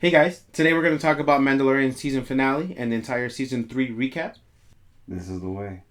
Hey guys, today we're going to talk about Mandalorian season finale and the entire season 3 recap. This is the way.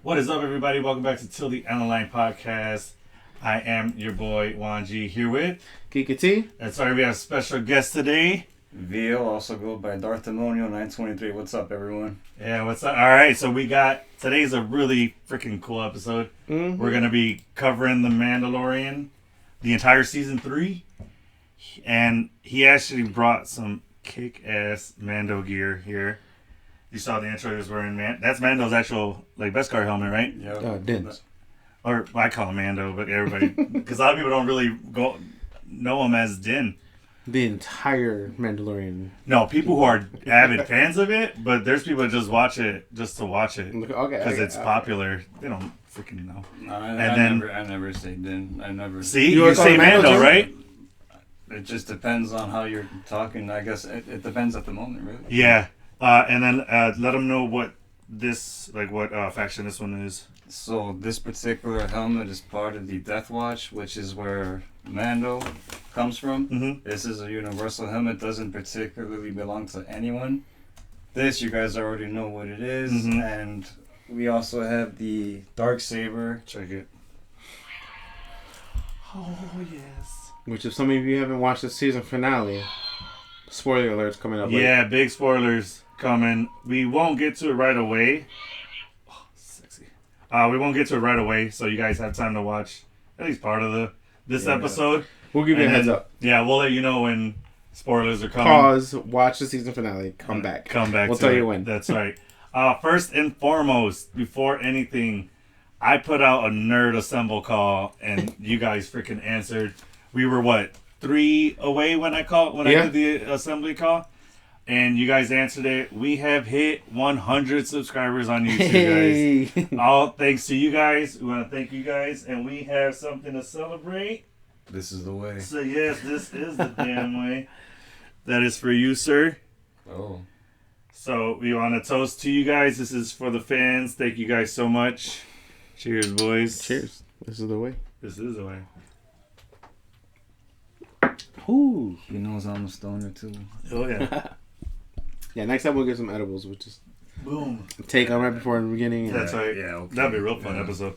What is up, everybody? Welcome back to Till the End of the Line podcast. I am your boy, Juan G, here with Kika T. And sorry, we have a special guest today. VO, also go by Darthamonio 923. What's up, everyone? Yeah, what's up? All right, so today's a really freaking cool episode. Mm-hmm. We're going to be covering The Mandalorian, the entire season 3. And he actually brought some kick-ass Mando gear here. You saw the intro he was wearing, that's Mando's actual Beskar helmet, right? Yeah. Dins. Or I call him Mando, but everybody, because a lot of people don't really know him as Din. The entire Mandalorian. No, people who are avid fans of it, but there's people that just watch it just to watch it because it's popular. They don't freaking know. No, I never say Din. I never see. You say Mando, right? It just depends on how you're talking. I guess it depends at the moment, really. Yeah. And then let them know what faction this one is. So this particular helmet is part of the Death Watch, which is where Mando comes from. Mm-hmm. This is a universal helmet, doesn't particularly belong to anyone. This, you guys already know what it is. Mm-hmm. And we also have the Darksaber. Check it. Oh, yes. Which, if some of you haven't watched the season finale, spoiler alerts coming up. Yeah, big spoilers coming. We won't get to it right away. Oh, sexy. We won't get to it right away, so you guys have time to watch at least part of this episode. We'll give you a heads up. Yeah, we'll let you know when spoilers are coming. Pause, watch the season finale, come back. We'll tell you when. That's right. First and foremost, before anything, I put out a Nerd Assemble call, and you guys freaking answered. We were, 3 away when I did the assembly call? And you guys answered it. We have hit 100 subscribers on YouTube, guys. All thanks to you guys. We want to thank you guys. And we have something to celebrate. This is the way. So, yes, this is the damn way. That is for you, sir. Oh. So, we want to toast to you guys. This is for the fans. Thank you guys so much. Cheers, boys. Cheers. This is the way. This is the way. Ooh. He knows I'm a stoner, too. Oh, yeah. Yeah, next time we'll get some edibles. We'll just take on right before the beginning. That's right. Yeah, okay. That'd be a real fun episode.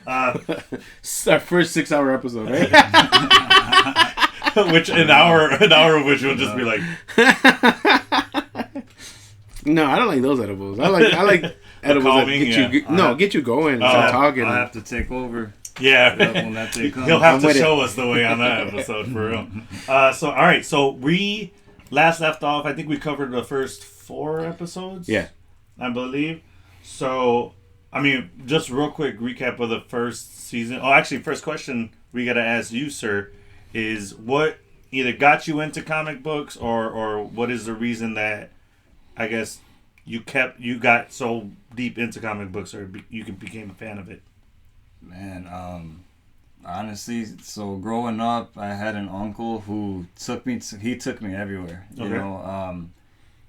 It's our first 6-hour episode, right? Which an hour of which will just be like. No, I don't like those edibles. I like edibles that get you going. Start talking. I have to take over. Yeah, when that day comes. He'll have to show us the way on that episode for real. So all right, so we last left off. I think we covered the first 4 episodes. Yeah, I believe. So I mean, just real quick recap of the first season. Oh, actually, first question we gotta ask you, sir, is what either got you into comic books or what is the reason that I guess you got so deep into comic books or you became a fan of it. Man, honestly, so growing up, I had an uncle who took me everywhere, you know,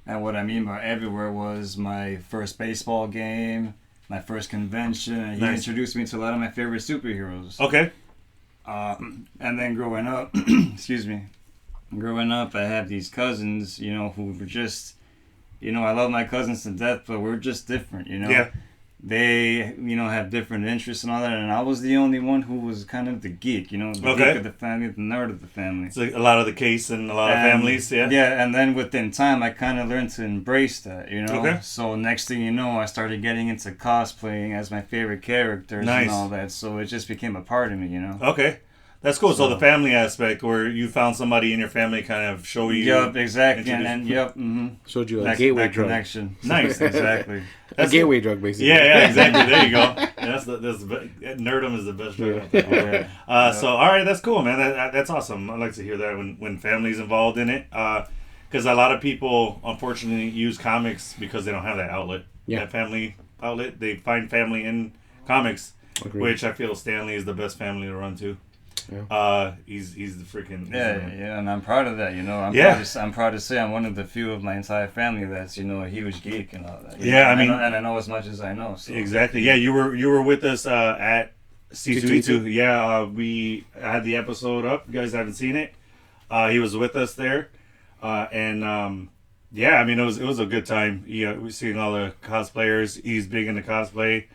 and what I mean by everywhere was my first baseball game, my first convention, and he introduced me to a lot of my favorite superheroes. Okay. And then growing up, I have these cousins, you know, who were just, you know, I love my cousins to death, but we're just different, you know. Yeah. They, you know, have different interests and all that, and I was the only one who was kind of the geek, you know, the geek of the family, the nerd of the family. It's like a lot of the case in a lot of families, yeah? Yeah, and then within time, I kind of learned to embrace that, you know? Okay. So next thing you know, I started getting into cosplaying as my favorite characters and all that, so it just became a part of me, you know? Okay. That's cool. So the family aspect where you found somebody in your family kind of show you. Yep, exactly. And showed you a gateway drug. Connection. Nice. Exactly. That's a gateway drug, basically. Yeah, exactly. There you go. That's Nerdum is the best drug. So, all right, that's cool, man. That's awesome. I like to hear that when family's involved in it. because a lot of people unfortunately use comics because they don't have that outlet, that family outlet. They find family in comics, which I feel Stanley is the best family to run to. Yeah. He's the freaking and I'm proud of that. You know, I'm proud to say I'm one of the few of my entire family that's a huge geek and all that. I mean, and I know as much as I know. So. Exactly. Yeah, you were with us at C2E2. Yeah, we had the episode up. You guys haven't seen it. He was with us there, and I mean it was a good time. Yeah, we seeing all the cosplayers. He's big into cosplay,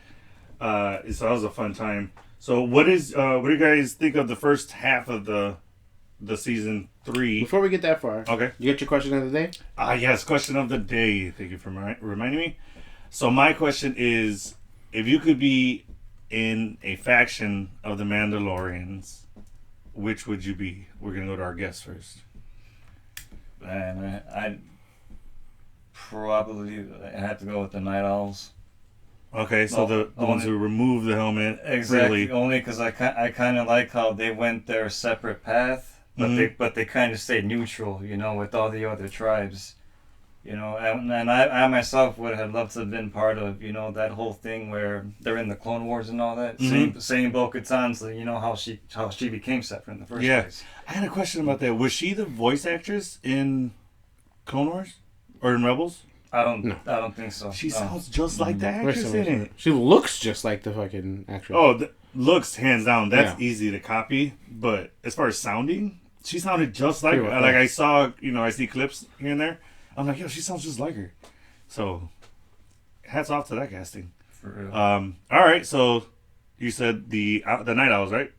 so that was a fun time. So what do you guys think of the first half of the season 3? Before we get that far, okay, you get your question of the day? Yes, question of the day. Thank you for reminding me. So my question is, if you could be in a faction of the Mandalorians, which would you be? We're gonna go to our guests first. Man, I'd probably have to go with the Night Owls. Okay, so the ones who remove the helmet. Exactly. Only because I kind of like how they went their separate path, but they kind of stayed neutral, with all the other tribes. And I myself would have loved to have been part of, that whole thing where they're in the Clone Wars and all that. Same Bo-Katan's, how she became separate in the first place. I had a question about that. Was she the voice actress in Clone Wars or in Rebels? I don't think so. She sounds just like the actress in it. She looks just like the fucking actress. Oh, looks hands down. That's easy to copy. But as far as sounding, she sounded just like her. Like I saw, I see clips here and there. I'm like, yo, she sounds just like her. So, hats off to that casting. For real. All right, so you said the Night Owls, right?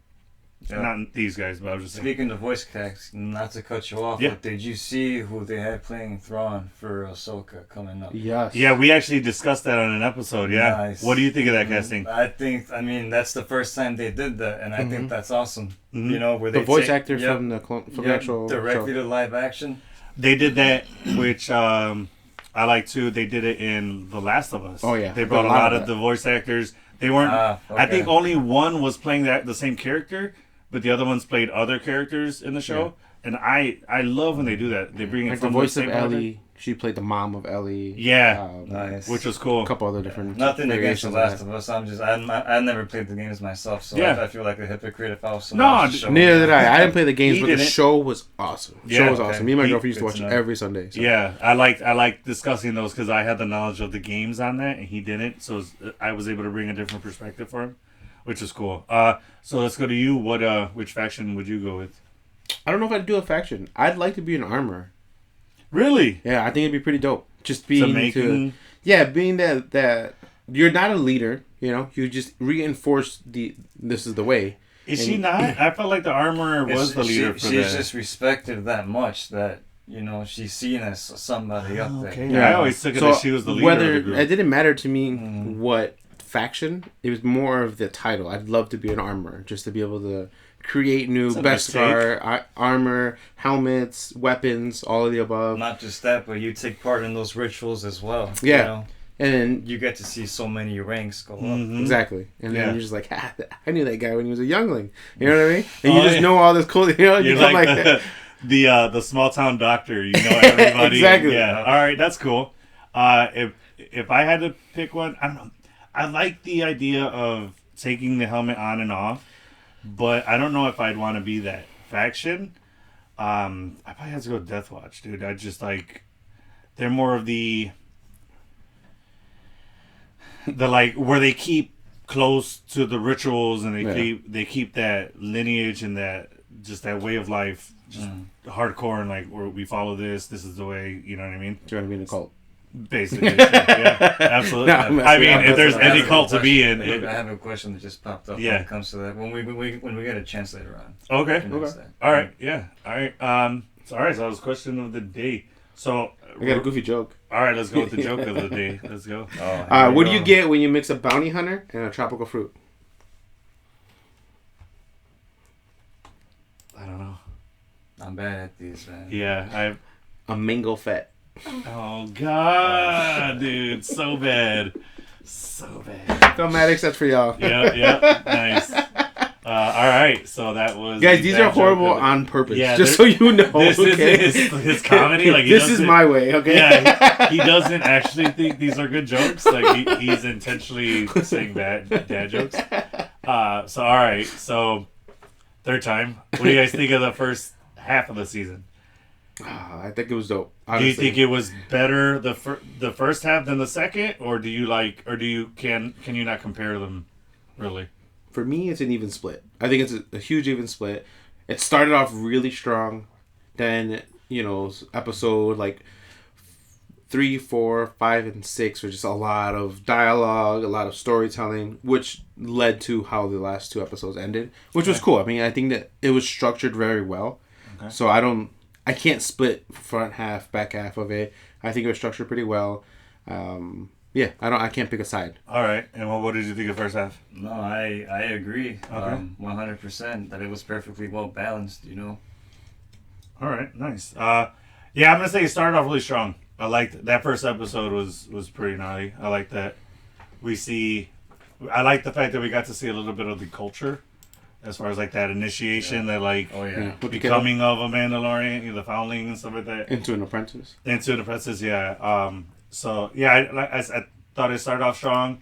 Yeah. Not these guys, but I was just speaking of voice cast, not to cut you off, but did you see who they had playing Thrawn for Ahsoka coming up? Yes. Yeah, we actually discussed that on an episode. Yeah. Nice. What do you think of that casting? I mean, that's the first time they did that, and I think that's awesome. Where they the voice actor from the actual directly show. to live action. They did that, which I like too. They did it in The Last of Us. Oh yeah, they brought a lot of the voice actors. They weren't. Okay. I think only one was playing the same character, but the other ones played other characters in the show. Yeah. And I love when they do that. They bring it from the voice of Ellie. She played the mom of Ellie. Yeah, nice. Which was cool. A couple other different. Nothing against The Last of Us. I never played the games myself, so I feel like a hypocrite if I was. Neither did I. I didn't play the games, but the show was awesome. The show was awesome. Me and my girlfriend used to watch it every Sunday. So. Yeah, I like discussing those because I had the knowledge of the games on that, and he didn't. So I was able to bring a different perspective for him, which is cool. So let's go to you. Which faction would you go with? I don't know if I'd do a faction. I'd like to be an armor. Really? Yeah, I think it'd be pretty dope. Just being being that you're not a leader, you just reinforce this is the way. Is she not? I felt like the armor was the leader for that. She's just respected that much that she's seen as somebody up there. Okay. Yeah, I always took it that she was the leader of the group. It didn't matter to me what faction. It was more of the title. I'd love to be an armorer, just to be able to create new Beskar armor, helmets, weapons, all of the above. Not just that, but you take part in those rituals as well. Yeah. And you get to see so many ranks go up. Exactly. And then you're just like, I knew that guy when he was a youngling. You know what I mean? And you just know all this cool, you're like the small town doctor, everybody. Exactly. Yeah. All right, that's cool. If I had to pick one, I don't know. I like the idea of taking the helmet on and off. But I don't know if I'd want to be that faction. I probably have to go Death Watch, dude. I just they're more of the where they keep close to the rituals and they keep that lineage and that way of life just hardcore and where we follow this is the way, you know what I mean? Do you want to be in a cult? Basically, yeah, absolutely. I mean, if there's any cult to be in, I have a question that just popped up when it comes to that. When we get a chance later on. Okay. All right. Yeah. All right. So that was question of the day. So I got a goofy joke. All right, let's go with the joke of the day. Let's go. What do you get when you mix a bounty hunter and a tropical fruit? I don't know. I'm bad at these, man. Yeah, a mango fat. Oh God, dude, so bad. Mathematics, that's for y'all. Yeah, nice. All right, so that was guys. These are horrible on purpose. Yeah, just so you know. This is his comedy. Like this is my way. Okay. Yeah, he doesn't actually think these are good jokes. Like he's intentionally saying bad dad jokes. So all right, so third time. What do you guys think of the first half of the season? I think it was dope. Honestly. Do you think it was better the first half than the second, or do you can you not compare them really? For me, it's an even split. I think it's a huge even split. It started off really strong, then episode like 3, 4, 5, and 6 were just a lot of dialogue, a lot of storytelling, which led to how the last 2 episodes ended, which was cool. I mean, I think that it was structured very well. Okay. So I can't split front half, back half of it. I think it was structured pretty well. Yeah, I can't pick a side. All right, and what did you think of the first half? No, I agree. Okay. 100% that it was perfectly well balanced. All right, nice. Yeah, I'm gonna say it started off really strong. I liked that first episode was pretty gnarly. I like that I like the fact that we got to see a little bit of the culture. As far as like that initiation, that like becoming of a Mandalorian, the founding and stuff like that. Into an apprentice, yeah. So yeah, I thought it started off strong.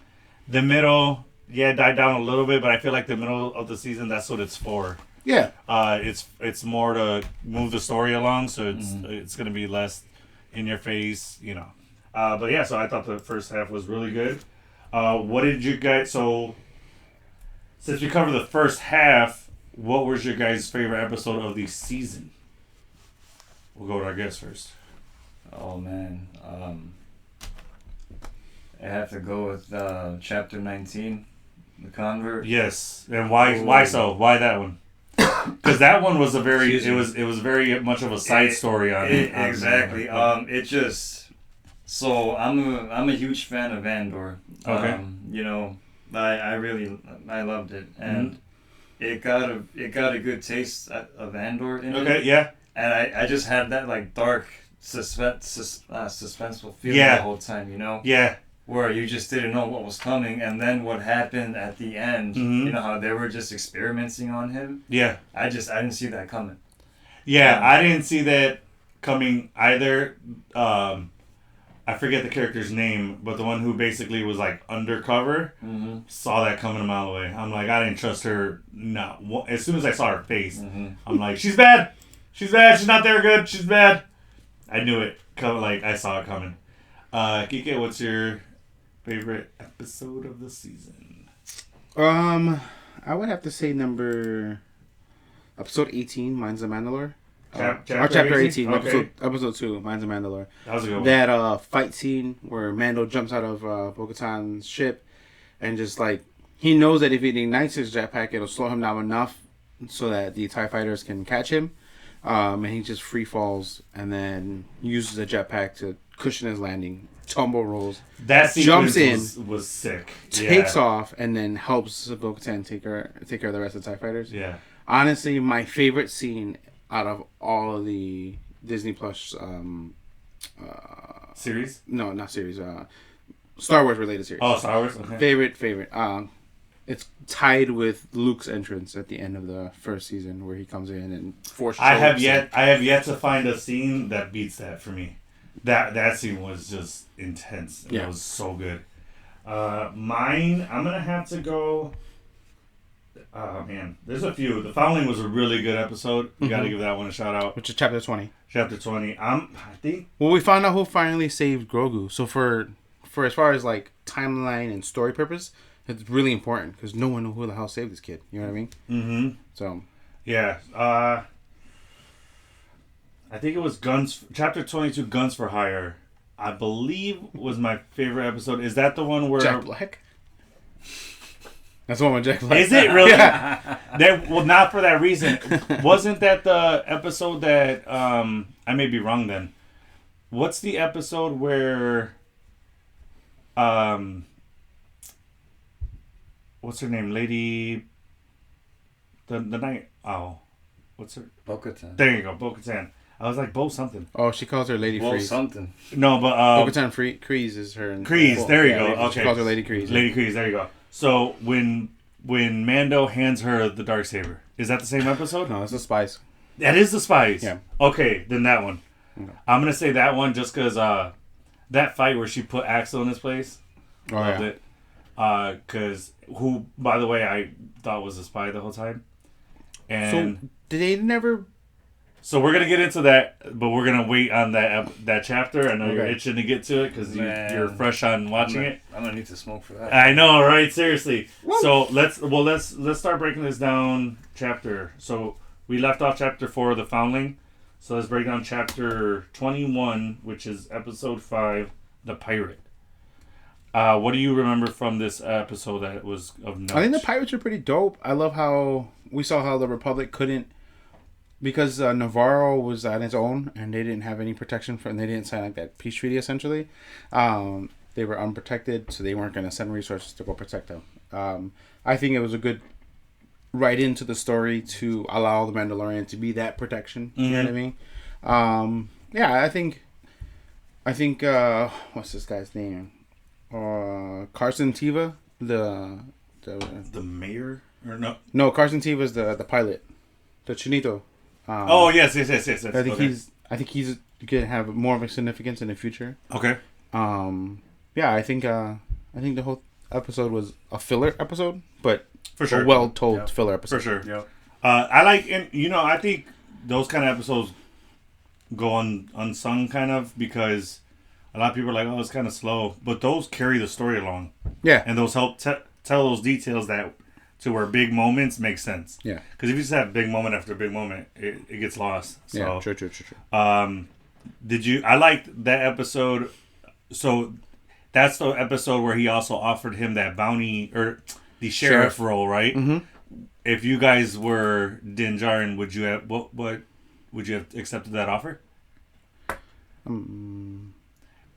The middle, died down a little bit, but I feel like the middle of the season, that's what it's for. Yeah. It's more to move the story along, so it's gonna be less in your face, But yeah, so I thought the first half was really good. What did you guys? So since we covered the first half, what was your guys' favorite episode of the season? We'll go with our guest first. Oh man, I have to go with chapter 19, the convert. Yes, and why? Ooh. Why so? Why that one? Because that one was it was very much of a side story on it. Exactly. It just so I'm a huge fan of Andor. Okay. I loved it, and it got a good taste of Andor in it. Okay, yeah. And I just had that like dark suspenseful feeling the whole time, Yeah. Where you just didn't know what was coming, and then what happened at the end. You know how they were just experimenting on him. Yeah. I didn't see that coming. Yeah, I didn't see that coming either. I forget the character's name, but the one who basically was like undercover saw that coming a mile away. I'm like, I didn't trust her. No, as soon as I saw her face, I'm like, she's bad. She's bad. She's not there good. She's bad. I knew it. Like I saw it coming. Kike, what's your favorite episode of the season? I would have to say episode 18, Minds of Mandalore. Chapter 18, okay. episode 2, Minds of Mandalore. That was a good one. That fight scene where Mando jumps out of Bo-Katan's ship and just like, he knows that if he ignites his jetpack, it'll slow him down enough so that the TIE fighters can catch him. And he just free falls and then uses the jetpack to cushion his landing. Tumble rolls. That jumps in, was sick. Takes off, and then helps Bo-Katan take care of the rest of the TIE fighters. Yeah. Honestly, my favorite scene out of all of the Disney Plus series? No, not series. Star Wars related series. Oh, Star Wars. Okay. Favorite. It's tied with Luke's entrance at the end of the first season, where he comes in and forces. I have yet to find a scene that beats that for me. That scene was just intense. It was so good. Mine, I'm gonna have to go. Oh man, there's a few. The Foundling was a really good episode. You got to give that one a shout out. Which is chapter 20. Chapter 20. I think. Well, we found out who finally saved Grogu. So for as far as like timeline and story purpose, it's really important because no one knew who the hell saved this kid. You know what I mean? Mm-hmm. So. Yeah. I think it was Chapter 22, Guns for Hire. I believe was my favorite episode. Is that the one where Jack Black? That's the one with Jack Black. Is it really? Yeah. Well, not for that reason. Wasn't that the episode that I may be wrong then? What's the episode where what's her name? Lady the night owl. What's her? Bo-Katan. There you go, Bo-Katan. I was like, Bo something. Oh, she calls her Lady Freeze. something. No, but Bo-Katan Kryze is her. Kryze, there you go. Okay. She calls her Lady Kryze. Lady Kryze, there you go. So when when Mando hands her the Darksaber. Is that the same episode? No, it's the spies. That is the spies. Yeah. Okay, then that one. Okay. I'm gonna say that one just because that fight where she put Axel in his place. Oh, Loved yeah. it. Because who, by the way, I thought was a spy the whole time. And So did they never? so we're gonna get into that, but we're gonna wait on that chapter. I know you're Okay. itching to get to it because you're fresh on watching it. I'm gonna need to smoke for that. I know, right? Seriously. So let's start breaking this down chapter. So we left off chapter 4, the Foundling. So let's break down chapter 21, which is episode 5, the Pirate. What do you remember from this episode that was of note? I think the pirates are pretty dope. I love how we saw how the Republic couldn't, because Navarro was on its own and they didn't have any protection from. They didn't sign like that peace treaty essentially. They were unprotected, so they weren't going to send resources to go protect them. I think it was a good right into the story to allow the Mandalorian to be that protection. You know what I mean? Yeah, I think what's this guy's name? Carson Teva, the mayor or no? No, Carson Teva's the pilot, the Chinito. Oh yes. I think he's gonna have more of a significance in the future. Okay. Yeah, I think the whole episode was a filler episode, but For sure. a well told filler episode. For sure. Yep. I like, and I think those kind of episodes go unsung kind of because a lot of people are like, oh, it's kind of slow, but those carry the story along. Yeah, And those help tell those details that to where big moments make sense. yeah, Because if you just have big moment after big moment, it gets lost. So, yeah. True. I liked that episode. So that's the episode where he also offered him that bounty or the sheriff role, right? Mm-hmm. If you guys were Din Djarin, would you have what would you have accepted that offer?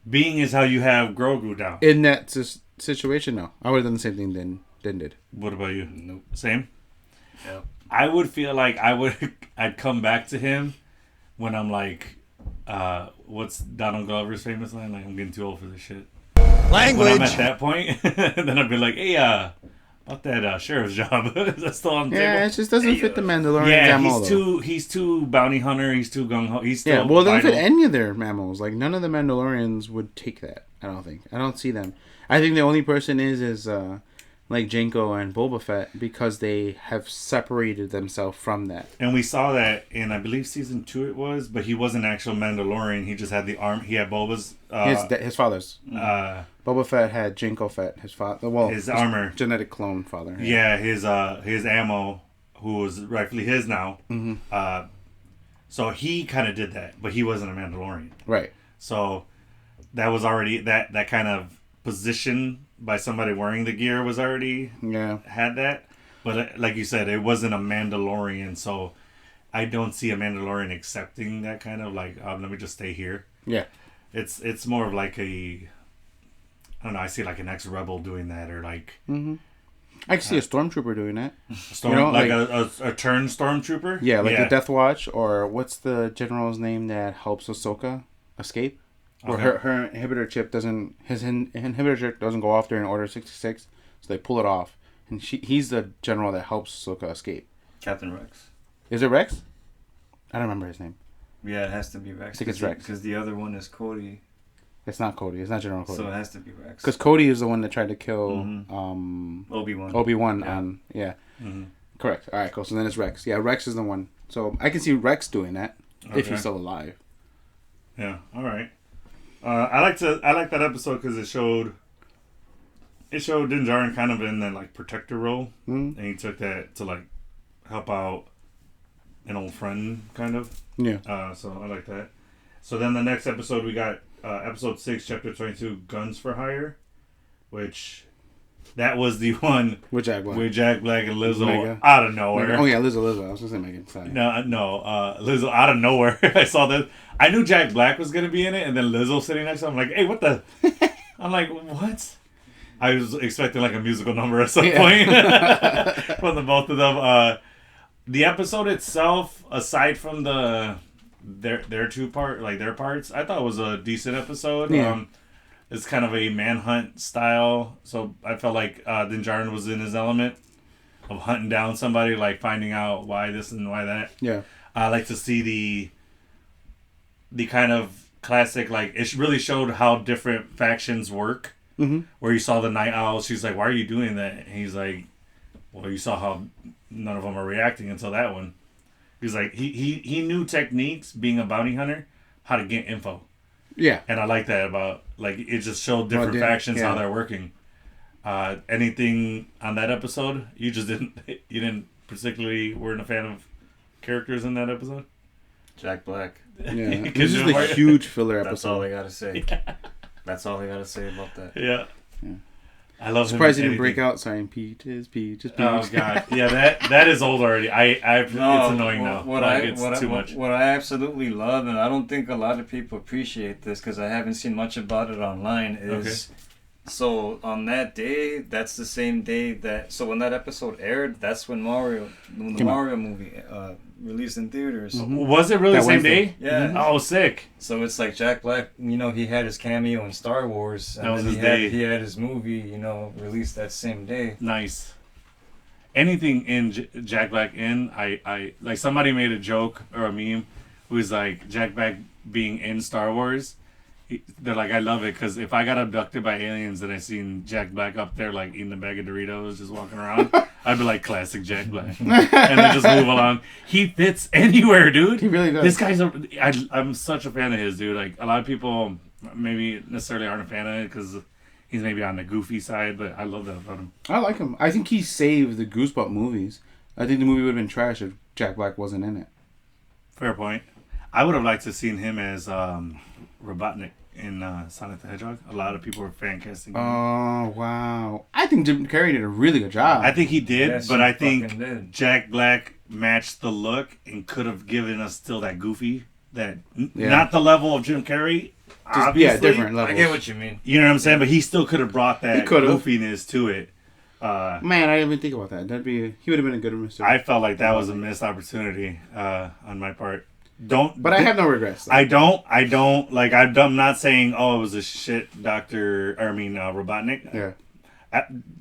Being is how you have Grogu down. In that situation, no, I would have done the same thing Din did. What about you? Nope. Same. Yep. I would feel like I'd come back to him when I'm like, what's Donald Glover's famous line? Like, I'm getting too old for this shit. Language. When I'm at that point, then I'd be like, hey, about that sheriff's job. That's still on the Yeah, table. it just doesn't fit the Mandalorian Yeah, MO, he's too bounty hunter. He's too gung ho. He's Yeah, still well, it doesn't fit vital. any of their mammals. Like, none of the Mandalorians would take that. I don't think. I don't see them. I think the only person is like Janko and Boba Fett because they have separated themselves from that. And we saw that in, I believe, season 2 it was, but he wasn't an actual Mandalorian. He just had the arm. He had Boba's. His father's. Boba Fett had Janko Fett, his father. Well, his armor. Genetic clone father. Yeah, his ammo, who was rightfully his now. Mm-hmm. So he kind of did that, but he wasn't a Mandalorian. Right. So that was already that kind of position by somebody wearing the gear was already had that. But like you said, it wasn't a Mandalorian, so I don't see a Mandalorian accepting that kind of like, let me just stay here. Yeah. It's more of like a, I don't know, I see like an ex-rebel doing that, or like I can see a stormtrooper doing that. a turn stormtrooper. Yeah, like the Death Watch, or what's the general's name that helps Ahsoka escape? Where her inhibitor chip doesn't go off during Order 66, so they pull it off, and he's the general that helps Ahsoka escape. Captain Rex. Is it Rex? I don't remember his name. Yeah, it has to be Rex. I think it's Rex. Because the other one is Cody. It's not Cody. It's not General Cody. So it has to be Rex. Because Cody is the one that tried to kill Obi-Wan. Obi-Wan. Yeah. Correct. All right, cool. So then it's Rex. Yeah, Rex is the one. So I can see Rex doing that if he's still alive. Yeah. All right. I like that episode because it showed Din Djarin kind of in that like protector role, and he took that to like help out an old friend kind of. Yeah. So I like that. So then the next episode we got episode 6, chapter 22, Guns for Hire, which that was the one with Jack Black and Lizzo Mega. out of nowhere. Mega. Oh yeah, Lizzo. I was gonna say Megan. Sorry. No, Lizzo out of nowhere. I saw that. I knew Jack Black was gonna be in it, and then Lizzo sitting next to him. I'm like, hey, what the? I'm like, what? I was expecting like a musical number at some point from the both of them. The episode itself, aside from their two part, like their parts, I thought was a decent episode. Yeah. It's kind of a manhunt style, so I felt like Din Djarin was in his element. of hunting down somebody, like finding out why this and why that. Yeah. I like to see the kind of classic, like it really showed how different factions work. Mm-hmm. Where you saw the Night Owl, she's like, "Why are you doing that?" And he's like, "Well, you saw how none of them are reacting until that one." He's like, he knew techniques, being a bounty hunter, how to get info. Yeah. And I like that about, like, it just showed different factions how they're working. Anything on that episode? You didn't particularly weren't a fan of characters in that episode? Jack Black. Yeah. This is a huge filler episode. That's all I gotta say. That's all I gotta say about that. Yeah. Yeah. I love. Surprised he didn't break out saying Peaches, Peaches, Peaches. Oh god, yeah, that is old already. It's annoying now. What I absolutely love, and I don't think a lot of people appreciate this because I haven't seen much about it online. Is so on that day, that's the same day that. So when that episode aired, that's when the Mario movie released in theaters. Mm-hmm. Was it really the same day? Yeah. Mm-hmm. Oh, sick. So it's like Jack Black, he had his cameo in Star Wars. And that was his day. He had his movie, released that same day. Nice. Anything in Jack Black I like somebody made a joke or a meme who's like Jack Black being in Star Wars. They're like, I love it because if I got abducted by aliens and I seen Jack Black up there like eating a bag of Doritos just walking around, I'd be like, classic Jack Black. And then just move along. He fits anywhere, dude. He really does. This guy's I'm such a fan of his, dude. Like a lot of people maybe necessarily aren't a fan of it because he's maybe on the goofy side, but I love that about him. I like him. I think he saved the Goosebump movies. I think the movie would have been trash if Jack Black wasn't in it. Fair point. I would have liked to have seen him as Robotnik in Sonic the Hedgehog. A lot of people were fan casting him. Oh, wow. I think Jim Carrey did a really good job. I think he did, but I think Jack Black matched the look and could have given us still that goofy, not the level of Jim Carrey. Just, different levels. I get what you mean. You know what I'm saying? But he still could have brought that goofiness to it. Man, I didn't even think about that. He would have been a good Mr. I felt like that was a missed opportunity on my part. I have no regrets. Though. I don't like. I'm not saying it was a shit Robotnik. Yeah.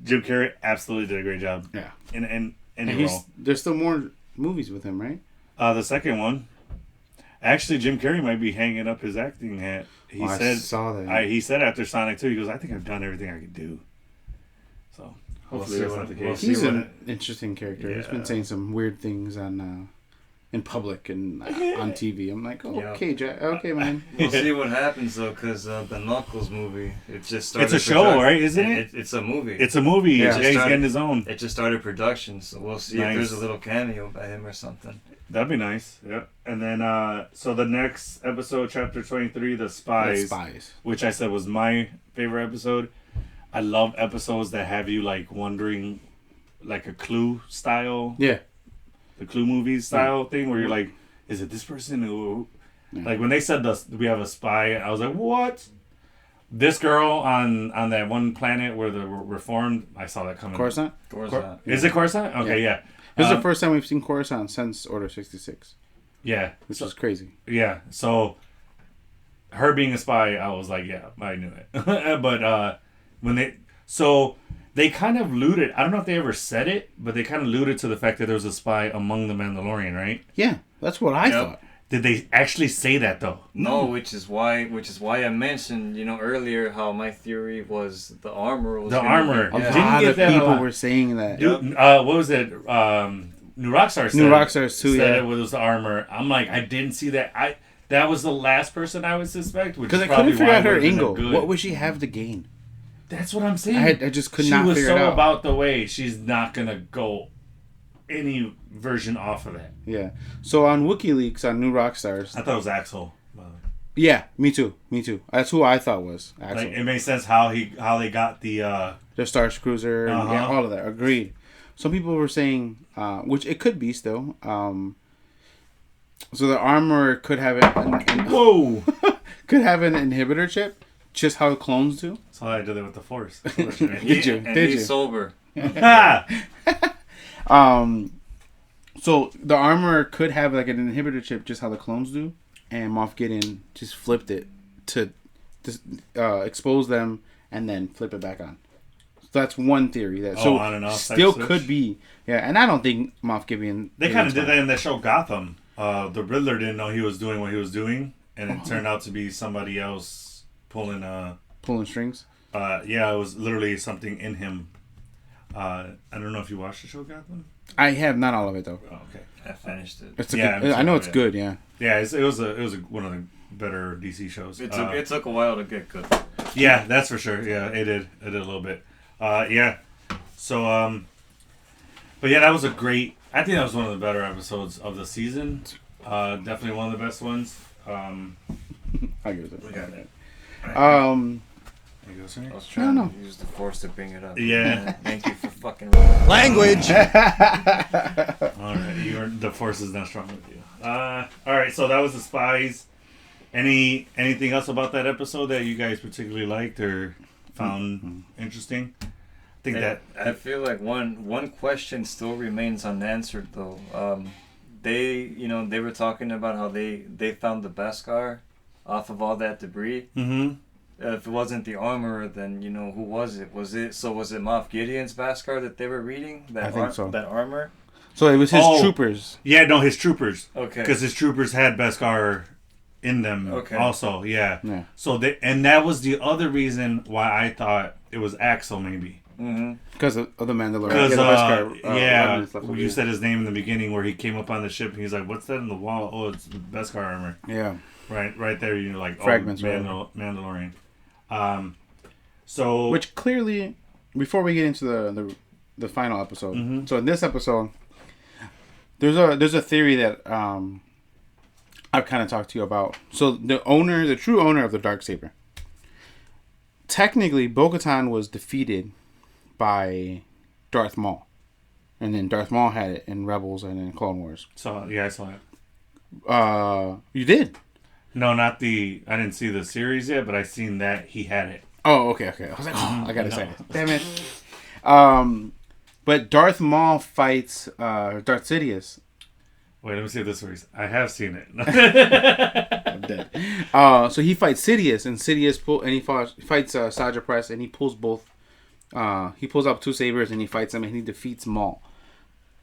Jim Carrey absolutely did a great job. Yeah. In role. There's still more movies with him, right? The second one. Actually, Jim Carrey might be hanging up his acting hat. I saw that. He said after Sonic 2, he goes, I think I've done everything I could do. So hopefully that's not the case. He's an interesting character. Yeah. He's been saying some weird things in public and on TV. I'm like, okay, Jack. Okay, man. We'll see what happens though, because the Knuckles movie, it just started. It's a show, right? Isn't it? It's a movie. It's a movie. Yeah, he's getting his own. It just started production, so we'll see if there's a little cameo by him or something. That'd be nice. Yeah. And then, so the next episode, chapter 23, The Spies. Which I said was my favorite episode. I love episodes that have you like wondering, like a Clue style. Yeah. The Clue movies style thing where you're like, is it this person who... Like when they said we have a spy, I was like, what? This girl on that one planet where the reformed, I saw that coming. Coruscant? Is it Coruscant? Okay, yeah. This is the first time we've seen Coruscant since Order 66. Yeah. Which is crazy. Yeah. So her being a spy, I was like, yeah, I knew it. But they kind of alluded, I don't know if they ever said it, but they kind of alluded to the fact that there was a spy among the Mandalorian, right? Yeah, that's what I thought. Did they actually say that though? No, which is why I mentioned, earlier how my theory was the armor was A lot of people were saying that. Dude, what was it? New Rockstar too, said it was the armor. I'm like, I didn't see that. That was the last person I would suspect. Because I couldn't figure out her angle. What would she have to gain? That's what I'm saying. I just could not figure it out. She was so about the way she's not going to go any version off of that. Yeah. So on WikiLeaks, on New Rockstars... I thought it was Axel. Yeah, me too. That's who I thought was Axel. Like, it makes sense how they got the Star Cruiser and all of that. Agreed. Some people were saying, which it could be still, so the armor could have Whoa! could have an inhibitor chip. Just how clones do. That's how I did it with the Force. Did you? He's sober. So the armor could have like an inhibitor chip, just how the clones do, and Moff Gideon just flipped it to expose them and then flip it back on. So that's one theory. That on and off still type could switch? be. Yeah, and I don't think Moff Gideon. They kind of did that in the show Gotham. The Riddler didn't know he was doing what he was doing, and it turned out to be somebody else pulling strings. Yeah, it was literally something in him. I don't know if you watched the show Gotham. I have not all of it though. Oh, okay. I finished it. It's I know it's good. Yeah. Yeah, it was one of the better DC shows. It took a while to get good. Yeah, that's for sure. Yeah, it did. It did a little bit. Yeah. So but yeah, that was a great. I think that was one of the better episodes of the season. Definitely one of the best ones. I'll give it. We got it. There you go, sir. I was trying to use the force to bring it up. Yeah. Thank you for fucking Language. All right, the force is not strong with you. All right, so that was the spies. Anything else about that episode that you guys particularly liked or found interesting? I feel like one question still remains unanswered though. They were talking about how they found the Beskar off of all that debris. Mm-hmm. If it wasn't the armor, then who was it? Was it Moff Gideon's Beskar that they were reading? I think so. That armor. So it was his troopers. Yeah, no, his troopers. Okay. Because his troopers had Beskar in them. Okay. Also, yeah. So that was the other reason why I thought it was Axel maybe. Mm-hmm. Because of the Mandalorian. Because you said his name in the beginning where he came up on the ship and he's like, "What's that in the wall?" Oh, it's the Beskar armor. Yeah. Right there. Like fragments. Mandalorian. So which clearly, before we get into the final episode, mm-hmm. so in this episode, there's a theory that I've kind of talked to you about. So the true owner of the Darksaber, technically, Bo-Katan was defeated by Darth Maul, and then Darth Maul had it in Rebels and in Clone Wars. So yeah, I saw it. You did? No, not I didn't see the series yet, but I seen that he had it. Oh, okay. I was like, I gotta say it. Damn it. But Darth Maul fights Darth Sidious. Wait, let me see if this works. I have seen it. I'm dead. So he fights Sidious, and Sidious fights Saja Press, and he pulls both. He pulls up two sabers, and he fights him, and he defeats Maul.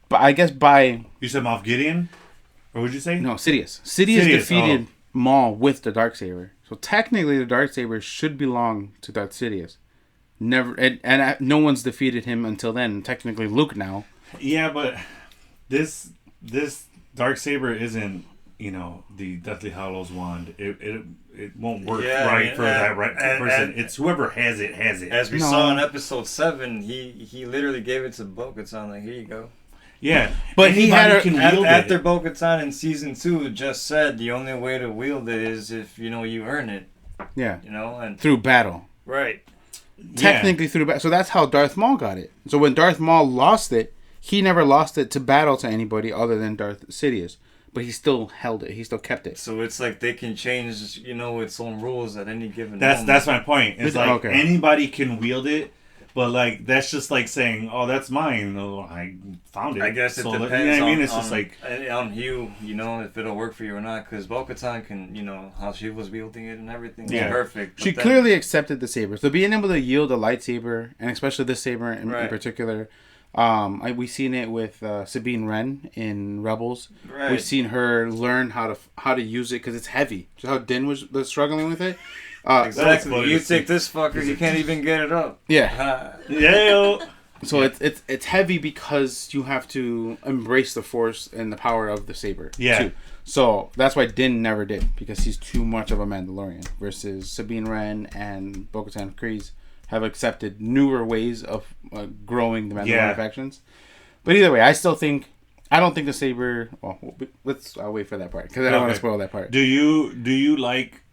But I guess you said Moff Gideon, or would you say no Sidious? Sidious defeated Maul with the Darksaber. So technically, the Darksaber should belong to Darth Sidious. Never, and no one's defeated him until then. Technically, Luke now. Yeah, but this Darksaber isn't, the Deathly Hallows wand. It won't work for that person. It's whoever has it. As we saw in episode 7, he literally gave it to Bo-Katan. Like, here you go. Yeah, but he had after Bo-Katan in season 2 just said the only way to wield it is if you earn it. Yeah. And through battle. Right. Technically through battle. So that's how Darth Maul got it. So when Darth Maul lost it, he never lost it to battle to anybody other than Darth Sidious. But he still held it. He still kept it. So it's like they can change, its own rules at any given moment. That's my point. It's like anybody can wield it, but like that's just like saying, "Oh, that's mine." Oh, I found it. I guess it depends. It's just like on you, if it'll work for you or not. Because Bo-Katan can, how she was wielding it and everything. Yeah, perfect. She clearly accepted the saber. So being able to yield a lightsaber, and especially this saber in particular. We've seen it with Sabine Wren in Rebels. Right. We've seen her learn how to use it because it's heavy. So how Din was struggling with it. Exactly. You take this fucker, you can't even get it up. Yeah. Yeah. So it's heavy because you have to embrace the force and the power of the saber. Yeah. Too. So that's why Din never did, because he's too much of a Mandalorian. Versus Sabine Wren and Bo-Katan Kryze have accepted newer ways of growing the Mandalorian factions. But either way, I don't think the saber. Well, I'll wait for that part because I don't want to spoil that part. Do you like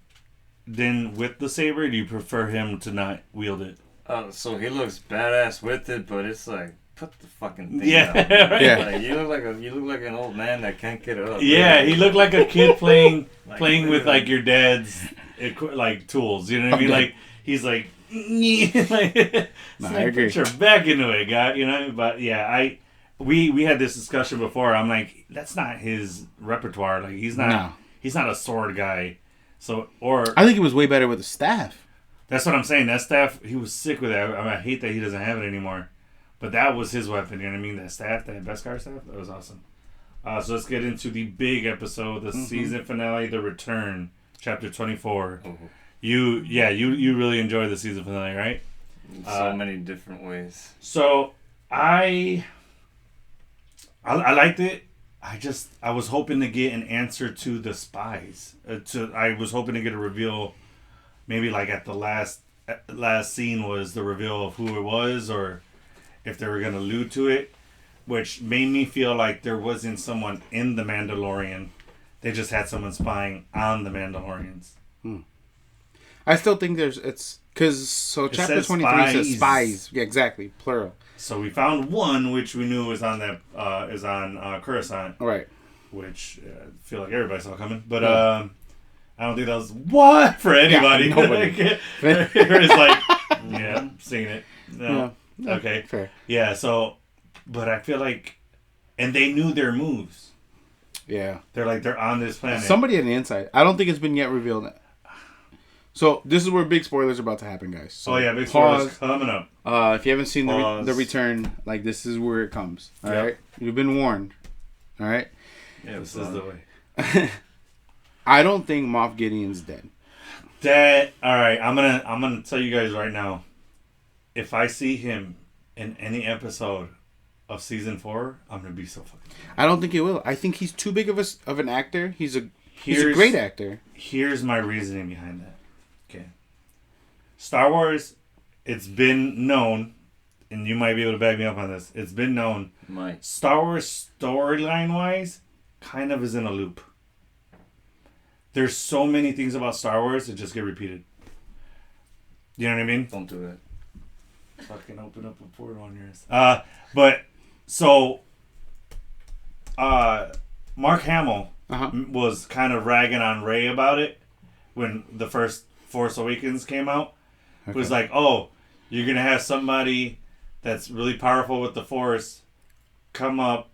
Din with the saber? Do you prefer him to not wield it? So he looks badass with it, but it's like, put the fucking thing down. Right? Yeah. Like, you look like an old man that can't get it up. Yeah, right? He looked like a kid playing with like your dad's like tools. You know what I mean? Like he's like. I agree. Put your back into it, guy. But yeah, we had this discussion before. I'm like, that's not his repertoire. Like he's not a sword guy. So I think he was way better with the staff. That's what I'm saying. That staff, he was sick with it. I hate that he doesn't have it anymore. But that was his weapon. You know what I mean? That staff, that Beskar staff, that was awesome. So let's get into the big episode, the season finale, The Return, chapter 24. Mm-hmm. You really enjoyed the season finale, right? In so many different ways. So I liked it. I was hoping to get an answer to the spies. I was hoping to get a reveal. Maybe like at the last scene was the reveal of who it was, or if they were gonna allude to it, which made me feel like there wasn't someone in the Mandalorian. They just had someone spying on the Mandalorians. I still think chapter 23 says spies. Yeah, exactly, plural. So we found one, which we knew was on Coruscant. Right. Which I feel like everybody saw coming, but I don't think that was what for anybody. Yeah, nobody. It's like, yeah, seeing it. No. Yeah. Okay. Fair. Yeah. So, but I feel like, and they knew their moves. Yeah. They're on this planet. Somebody on the inside. I don't think it's been yet revealed. So this is where big spoilers are about to happen, guys. So big spoilers coming up. If you haven't seen the return, like this is where it comes. All right, you've been warned. All right. Yeah, this is the way. I don't think Moff Gideon's dead. All right. I'm gonna tell you guys right now. If I see him in any episode of season 4, I'm gonna be so fucking mad. I don't think he will. I think he's too big of an actor. He's a great actor. Here's my reasoning behind that. Okay. Star Wars, it's been known, and you might be able to back me up on this. It's been known. Star Wars storyline wise, kind of is in a loop. There's so many things about Star Wars that just get repeated. You know what I mean? Don't do it. Fucking open up a portal on yours. But so, Mark Hamill was kind of ragging on Rey about it when the first Force Awakens came out. Okay. It was like, oh, you're gonna have somebody that's really powerful with the Force come up,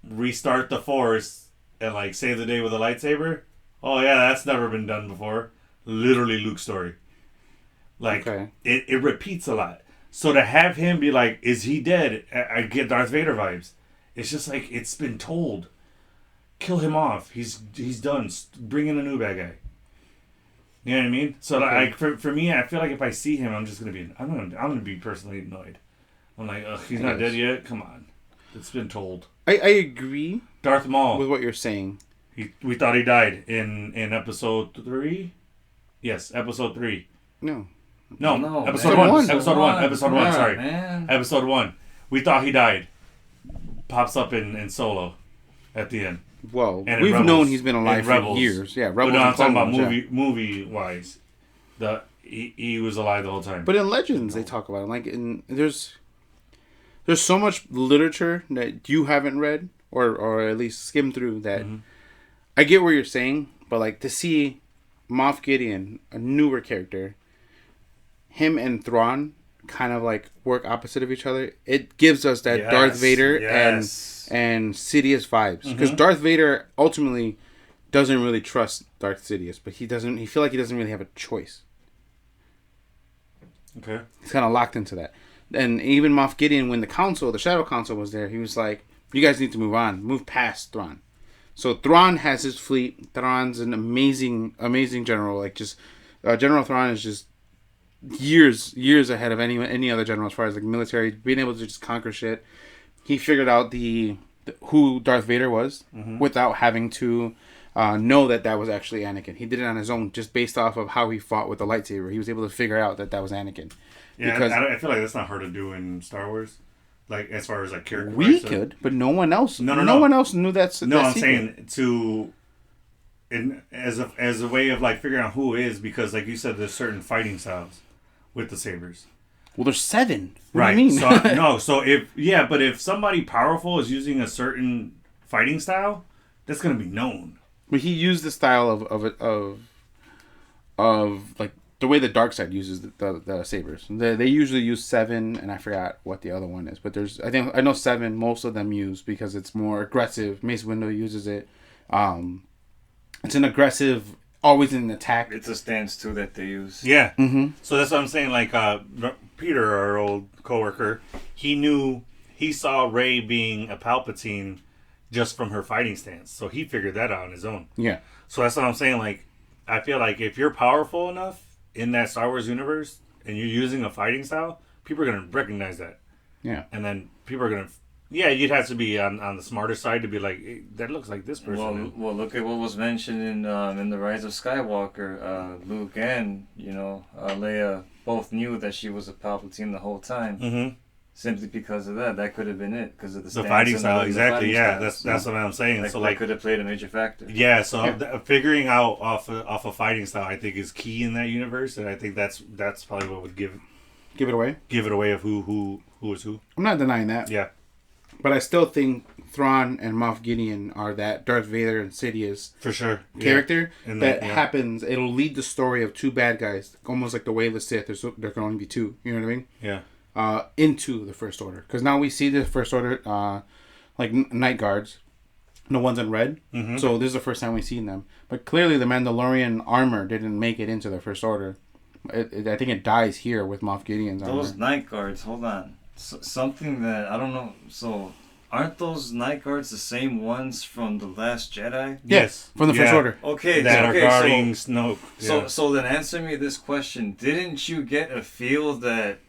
restart the Force, and like save the day with a lightsaber. Oh yeah, that's never been done before. Literally Luke's story. Like it repeats a lot. So to have him be like, is he dead? I get Darth Vader vibes. It's just like, it's been told. Kill him off. He's done. Bring in a new bad guy. You know what I mean? So like for me, I feel like if I see him, I'm just gonna be I'm gonna be personally annoyed. I'm like, ugh, he's not dead yet. Come on, it's been told. I agree. Darth Maul with what you're saying. We thought he died in episode 3. Yes, episode 3. No. Episode 1. Episode 1. Episode 1. Yeah, Sorry, man. Episode 1. We thought he died. Pops up in Solo at the end. Well, we've known he's been alive for years. Yeah, Rebels. But no, I'm talking about movie wise. He was alive the whole time. But in Legends, they talk about him. There's so much literature that you haven't read or at least skimmed through that. Mm-hmm. I get what you're saying, but like to see Moff Gideon, a newer character, him and Thrawn kind of like work opposite of each other. It gives us that Darth Vader and Sidious vibes, because Darth Vader ultimately doesn't really trust Darth Sidious, but he feel like he doesn't really have a choice. Okay, he's kind of locked into that. And even Moff Gideon, when the Shadow Council was there, he was like, "You guys need to move past Thrawn." So Thrawn has his fleet. Thrawn's an amazing general. Like General Thrawn is just years ahead of any other general as far as like military, being able to just conquer shit. He figured out who Darth Vader was without having to know that was actually Anakin. He did it on his own, just based off of how he fought with the lightsaber. He was able to figure out that was Anakin. Yeah, because I feel like that's not hard to do in Star Wars. Like as far as like character. We could, but no one else. No one else knew that. No, I'm saying as a way of like figuring out who is, because like you said, there's certain fighting styles with the sabers. Well, there's 7. What right. do you mean? So if somebody powerful is using a certain fighting style, that's gonna be known. But he used the style of like the way the dark side uses the sabers. They usually use 7, and I forgot what the other one is. But I know 7. Most of them use because it's more aggressive. Mace Windu uses it. It's an aggressive always in attack. It's a stance too that they use. Yeah. Mm-hmm. So that's what I'm saying. Like Peter, our old coworker, he saw Rey being a Palpatine just from her fighting stance. So he figured that out on his own. Yeah. So that's what I'm saying. Like, I feel like if you're powerful enough in that Star Wars universe and you're using a fighting style, people are going to recognize that. Yeah. And then people are going to... Yeah, you'd have to be on the smarter side to be like, hey, that looks like this person. Well, look at what was mentioned in The Rise of Skywalker. Luke and, Leia both knew that she was a Palpatine the whole time. Mm-hmm. Simply because of that. That could have been it. Because of the fighting style, exactly. Yeah, styles. that's what I'm saying. So that could have played a major factor. Yeah, so figuring out off a fighting style, I think, is key in that universe, and I think that's probably what would give it away of who is who. I'm not denying that. Yeah, but I still think Thrawn and Moff Gideon are that Darth Vader Insidious for sure character that happens. It'll lead the story of two bad guys, almost like the way of the Sith. There can only be two. You know what I mean? Yeah. Into the First Order, because now we see the First Order like Night Guards, the ones in red. Mm-hmm. So this is the first time we've seen them. But clearly the Mandalorian armor didn't make it into the First Order. I think it dies here with Moff Gideon's armor. Those Night Guards, hold on. Something that, I don't know, so aren't those Night Guards the same ones from The Last Jedi? Yes, from the First Order. Okay, that are guarding Snoke. So then answer me this question. Didn't you get a feel that,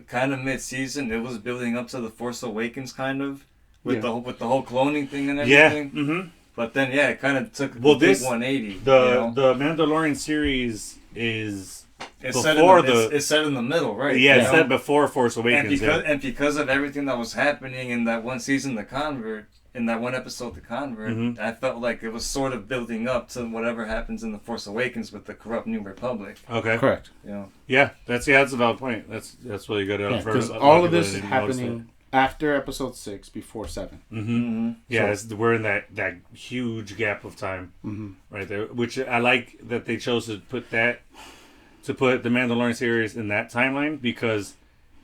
kind of mid-season, it was building up to The Force Awakens, kind of? With the whole cloning thing and everything? Yeah, mm-hmm. But then, it kind of took a big 180. The Mandalorian series is... It's set in the middle, right? Yeah, it's set before Force Awakens. And because of everything that was happening in that one season, The Convert, in that one episode, The Convert, mm-hmm. I felt like it was sort of building up to whatever happens in The Force Awakens with the corrupt New Republic. Okay. Correct. Yeah, that's a valid point. That's really good. Because all of this is happening after Episode 6, before 7. Mm-hmm. Mm-hmm. Yeah, we're in that huge gap of time right there, which I like that they chose to put the Mandalorian series in that timeline, because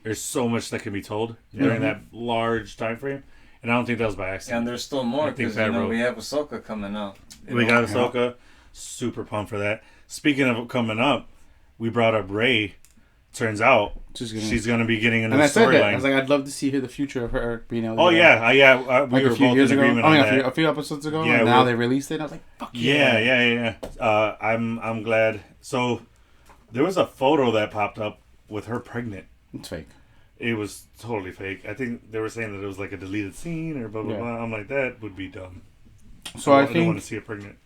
there's so much that can be told during that large time frame, and I don't think that was by accident. And there's still more, because we have Ahsoka coming up. We got Ahsoka. Super pumped for that. Speaking of coming up, we brought up Rey. Turns out she's going to be getting into the storyline. I was like, I'd love to see the future of her being able to... Oh, yeah. We were both in agreement on that. A few episodes ago, yeah, and now they released it. I was like, fuck yeah. I'm glad. So... There was a photo that popped up with her pregnant. It's fake. It was totally fake. I think they were saying that it was like a deleted scene or blah, blah, blah. I'm like, that would be dumb. So I don't want to see her pregnant.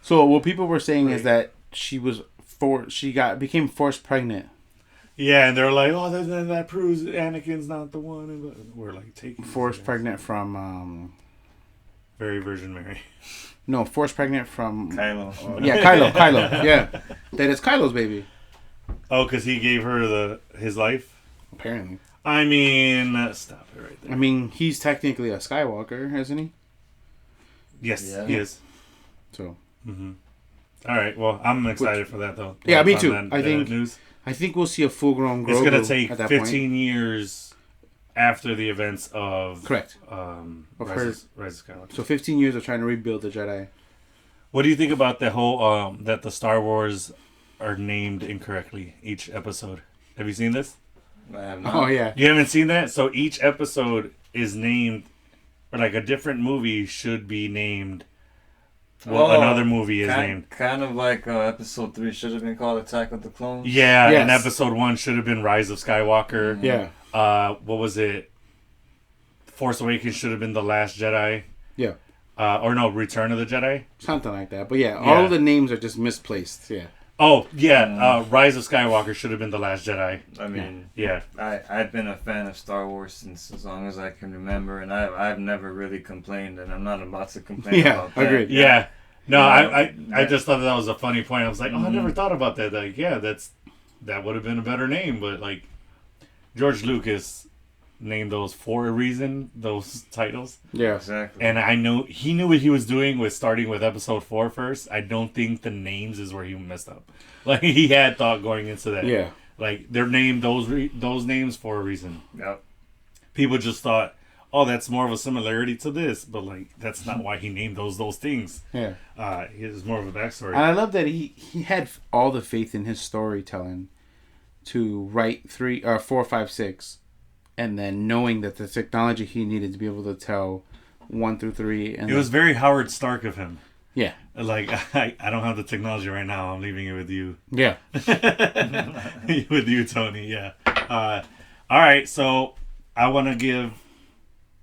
So what people were saying is that she became forced pregnant. Yeah, and they're like, oh, that proves Anakin's not the one. And we're like, taking forced pregnant from... Very Virgin Mary. No, forced pregnant from... Kylo. Kylo. Yeah. That is Kylo's baby. Oh, because he gave her his life? Apparently. I mean, stop it right there. I mean, he's technically a Skywalker, isn't he? Yes, he is. So. Mm-hmm. All right. Well, I'm excited for that, though. Yeah, me too. I think we'll see a full-grown Grogu. It's going to take 15 years after the events of... Correct. Rise of Skywalker. So 15 years of trying to rebuild the Jedi. What do you think about the whole that the Star Wars are named incorrectly each episode? Have you seen this? I have not. Oh yeah. You haven't seen that? So each episode is named, or like a different movie should be named. Well, another movie is named. Kind of like episode 3 should have been called Attack of the Clones. Yeah, and episode 1 should have been Rise of Skywalker. Mm-hmm. Yeah. What was it? Force Awakens should have been The Last Jedi. Yeah. Or no, Return of the Jedi. Something like that. But yeah, all of the names are just misplaced. Yeah. Oh, yeah. Rise of Skywalker should have been The Last Jedi. I mean, yeah. I've been a fan of Star Wars since as long as I can remember, and I've never really complained, and I'm not about to complain about that. Agreed. Yeah. No, I just thought that was a funny point. I was like, I never thought about that. Like, yeah, that would have been a better name, but like George Lucas named those for a reason, those titles. Yeah, exactly. And I know he knew what he was doing with starting with episode 4 first. I don't think the names is where he messed up. Like, he had thought going into that. Yeah. Like, they're named those names for a reason. Yep. People just thought, oh, that's more of a similarity to this, but like that's not why he named those things. Yeah. It's more of a backstory. And I love that he had all the faith in his storytelling to write 4, 5, 6, and then knowing that the technology he needed to be able to tell 1 through 3. And it was very Howard Stark of him. Yeah. Like, I don't have the technology right now. I'm leaving it with you. Yeah. With you, Tony. Yeah. All right. So I want to give.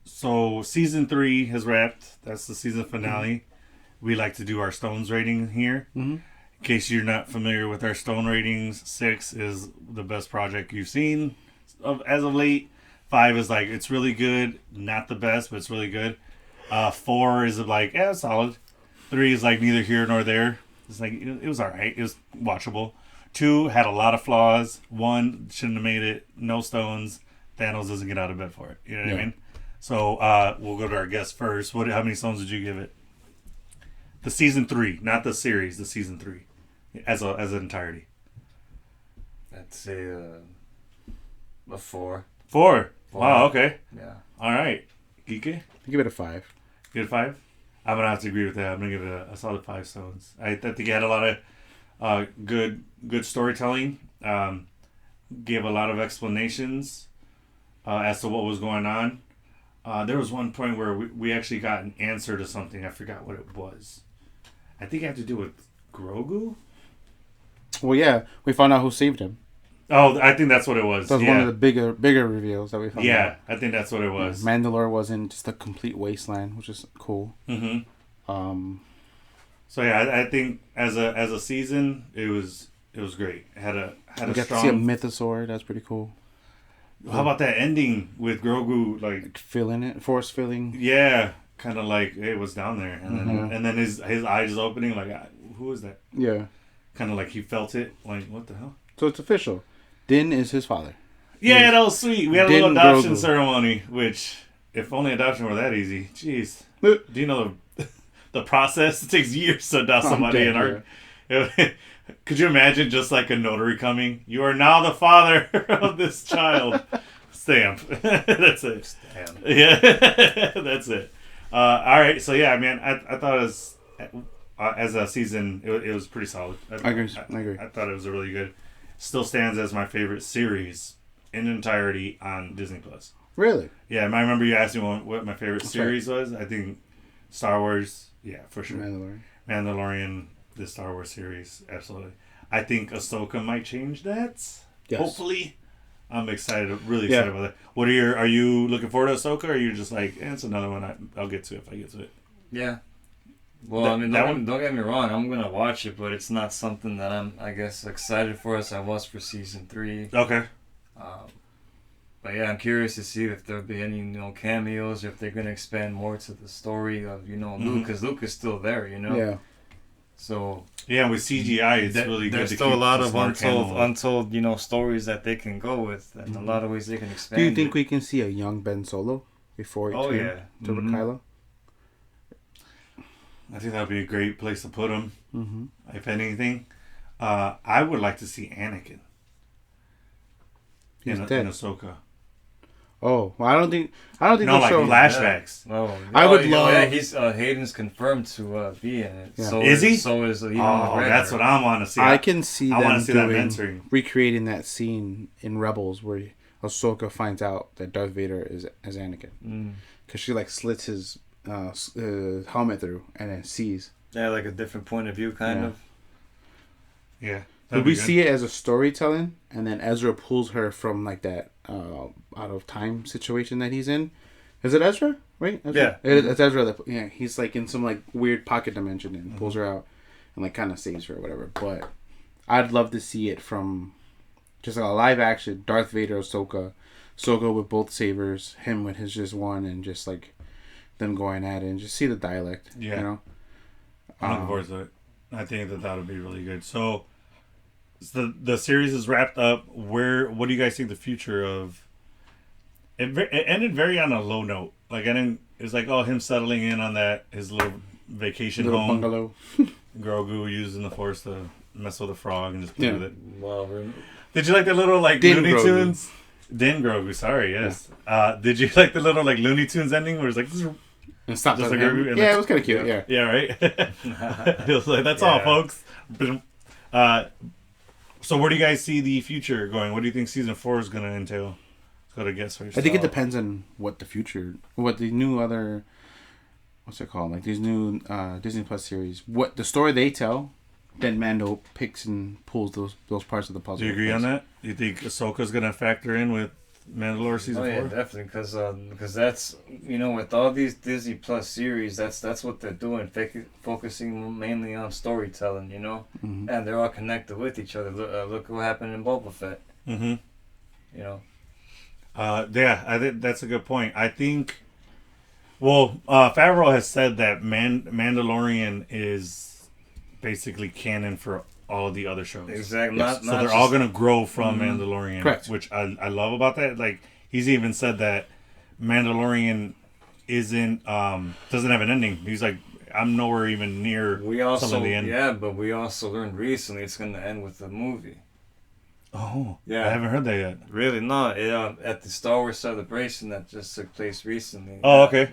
So season 3 has wrapped. That's the season finale. Mm-hmm. We like to do our Stones rating here. Mm-hmm. In case you're not familiar with our Stone ratings, 6 is the best project you've seen as of late. 5 is like, it's really good. Not the best, but it's really good. 4 is like, yeah, it's solid. 3 is like neither here nor there. It's like, it was all right. It was watchable. 2 had a lot of flaws. 1 shouldn't have made it. No stones. Thanos doesn't get out of bed for it. You know what I mean? So we'll go to our guest first. How many stones did you give it? The season 3, not the series. The season 3, as an entirety. I'd say a 4. 4. Wow. Okay. Yeah. All right. Geeky? Give it a 5. Give it a 5? I'm gonna have to agree with that. I'm gonna give it a solid 5 stones. I think it had a lot of good storytelling. Gave a lot of explanations as to what was going on. There was one point where we actually got an answer to something. I forgot what it was. I think it had to do with Grogu. Well, yeah, we found out who saved him. Oh, I think that's what it was. That was one of the bigger reveals that we found out. Yeah, I think that's what it was. Mandalore wasn't just a complete wasteland, which is cool. Mm-hmm. So yeah, I think as a season, it was great. It had a we got to see a mythosaur. That's pretty cool. How about that ending with Grogu like filling it, force filling? Yeah, kind of like it was down there, and then his eyes opening like, who is that? Yeah, kind of like he felt it. Like, what the hell? So it's official. Din is his father. Yeah, that was sweet. We had a little adoption ceremony, which if only adoption were that easy. Jeez, do you know the process? It takes years to adopt somebody in our. Could you imagine just like a notary coming? You are now the father of this child. Stamp. That's it. Stamp. Yeah, that's it. All right. So yeah, man, I thought it was as a season, it was pretty solid. I agree. I thought it was a really good. Still stands as my favorite series in entirety on Disney Plus. Really? Yeah, I remember you asking what my favorite series was. I think Star Wars. Yeah, for sure. Mandalorian. The Star Wars series, absolutely. I think Ahsoka might change that. Yes. Hopefully. I'm excited, really excited about that. Are you looking forward to Ahsoka, or are you just like, it's another one I'll get to if I get to it? Yeah. Well, don't get me wrong, I'm going to watch it, but it's not something that I'm, I guess, excited for as I was for season 3. Okay. But yeah, I'm curious to see if there'll be any, cameos, or if they're going to expand more to the story of, Luke, because Luke is still there, Yeah. So yeah, with CGI, it's really good. There's still a lot of untold, stories that they can go with, and a lot of ways they can expand. Do you think we can see a young Ben Solo before he turns to Kylo? I think that would be a great place to put him. Mm-hmm. If anything, I would like to see Anakin. He's dead. In Ahsoka. Oh, well, I don't think. No, like flashbacks. Yeah. Oh, I would love. Yeah, he's Hayden's confirmed to be in it. Yeah. So is he? So is Ewan McGregor. That's what I want to see. I can see them that mentoring, recreating that scene in Rebels where Ahsoka finds out that Darth Vader is Anakin, because she like slits his helmet through and then sees. Yeah, like a different point of view, kind of. Yeah. Would we see it as a storytelling, and then Ezra pulls her from like that out of time situation that he's in? Is it Ezra? Right? Ezra? Yeah. It's Ezra. He's like in some like weird pocket dimension and pulls her out and like kind of saves her or whatever. But I'd love to see it from just like a live action Darth Vader, Ahsoka with both sabers, him with his just one, and just like them going at it and just see the dialect. Yeah. I'm looking forward to it. I think that would be really good. So. The series is wrapped up. What do you guys think the future of? It ended very on a low note. Like it's like him settling in on his little vacation home, bungalow. Grogu using the Force to mess with the frog and just play with it. Well, did you like the little Looney Tunes? Din Grogu, sorry, yes. Did you like the little like Looney Tunes ending where it's like, this is And stop just like like yeah, it was kind of cute. Yeah. yeah, right? It was like, that's all, folks. So where do you guys see the future going? What do you think season 4 is going to entail? Let's go to guess first. I think it depends on what the new other, what's it called? Like these new Disney Plus series. What the story they tell, then Mando picks and pulls those parts of the puzzle. Do you agree on that? You think Ahsoka's going to factor in with Mandalore season 4? Yeah, definitely, because that's, with all these Disney Plus series, that's what they're doing, focusing mainly on storytelling, Mm-hmm. and they're all connected with each other. Look what happened in Boba Fett. Mm-hmm. Yeah, I think that's a good point. I think, Favreau has said that Mandalorian is basically canon for all the other shows. Exactly. Yes. So they're all going to grow from Mandalorian. Correct. Which I love about that. Like, he's even said that Mandalorian doesn't have an ending. He's like, I'm nowhere even near some of the end. Yeah, but we also learned recently it's going to end with a movie. Oh, yeah. I haven't heard that yet. Really? No. At the Star Wars celebration that just took place recently. Oh, okay.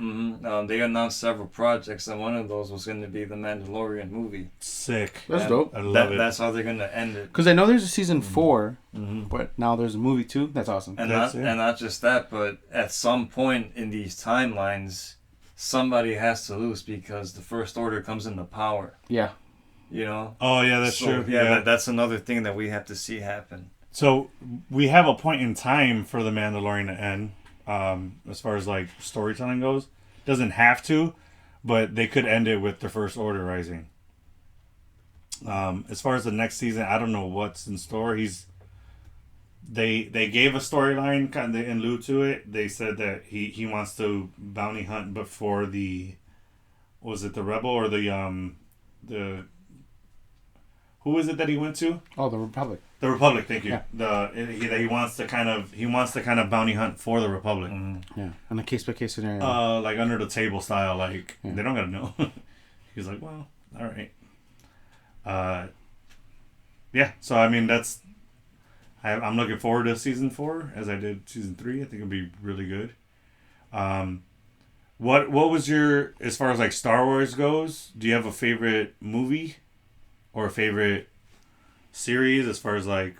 They announced several projects, and one of those was going to be the Mandalorian movie. Sick. That's dope. I love it. That's how they're going to end it. Because I know there's a season 4, but now there's a movie too. That's awesome. And not just that, but at some point in these timelines, somebody has to lose because the First Order comes into power. Yeah. Oh, yeah, that's true. Yeah, that's another thing that we have to see happen. So we have a point in time for the Mandalorian to end, as far as like storytelling goes. Doesn't have to, but they could end it with the First Order rising. As far as the next season, I don't know what's in store. They gave a storyline kind of in lieu to it. They said that he wants to bounty hunt, but for was it the Rebel or the who is it that he went to? Oh, the Republic. The Republic, thank you. Yeah. He wants to kind of bounty hunt for the Republic. Yeah, on a case by case scenario. Like under the table style, like they don't gotta know. He's like, well, all right. Yeah. So I mean, I'm looking forward to season 4 as I did season 3. I think it'll be really good. What was your, as far as like Star Wars goes? Do you have a favorite movie or a favorite series as far as like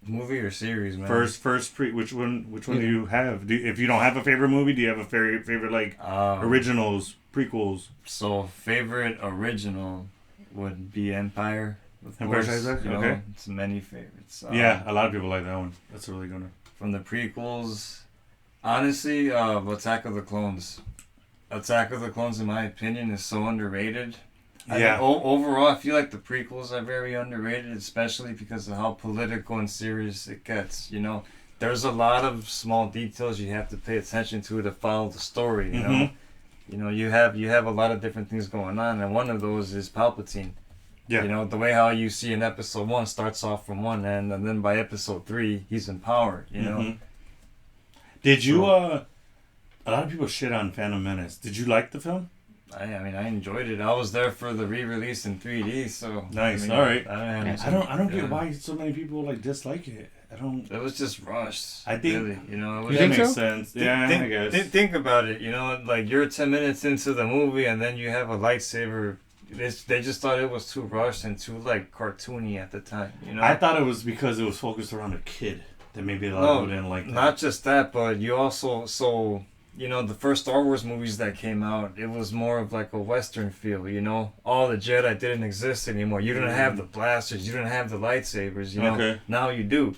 movie or series, man? Which one do you have? If you don't have a favorite movie, do you have a favorite like originals, prequels? So favorite original would be Empire. Empire Strikes Back? Okay. It's many favorites. Yeah, a lot of people like that one. That's a really good one. From the prequels, honestly, Attack of the Clones. Attack of the Clones, in my opinion, is so underrated. Yeah. Overall, I feel like the prequels are very underrated, especially because of how political and serious it gets. There's a lot of small details you have to pay attention to follow the story. You have a lot of different things going on, and one of those is Palpatine. Yeah. The way how you see in episode 1 starts off from one end, and then by episode 3, he's in power. Did you? A lot of people shit on Phantom Menace. Did you like the film? I enjoyed it. I was there for the re-release in 3D, so nice. All right. I don't get why so many people like dislike it. I don't. It was just rushed. I think. Really, That makes sense. Yeah, I guess. Think about it. Like you're 10 minutes into the movie, and then you have a lightsaber. They just thought it was too rushed and too like cartoony at the time. I thought it was because it was focused around a kid that maybe a lot of people didn't like that. Not just that, but you also the first Star Wars movies that came out, it was more of like a Western feel, All the Jedi didn't exist anymore. You didn't have the blasters, you didn't have the lightsabers, Okay. Now you do.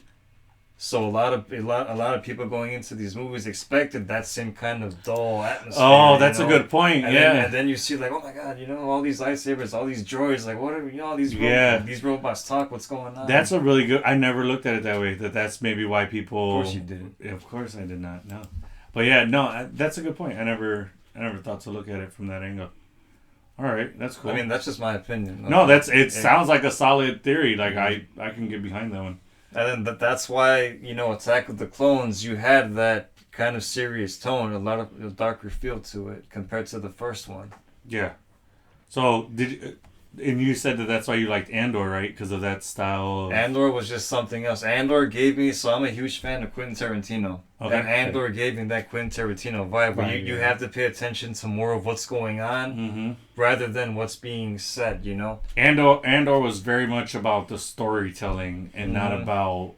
So a lot of people going into these movies expected that same kind of dull atmosphere. Oh, that's a good point. And then you see like, oh my god, all these lightsabers, all these droids, like what are all these these robots talk? What's going on? That's a really good. I never looked at it that way. That's maybe why people. Of course you did. Yeah, of course I did not. No, but yeah, no, that's a good point. I never thought to look at it from that angle. All right, that's cool. I mean, that's just my opinion. No, sounds like a solid theory. Like I can get behind that one. And then that's why, Attack of the Clones, you had that kind of serious tone, a lot of darker feel to it compared to the first one. Yeah. So And you said that that's why you liked Andor, right? Because of that style. Andor was just something else. Andor gave me, so I'm a huge fan of Quentin Tarantino. Okay. And Andor gave me that Quentin Tarantino vibe where you have to pay attention to more of what's going on rather than what's being said, you know? Andor was very much about the storytelling and not about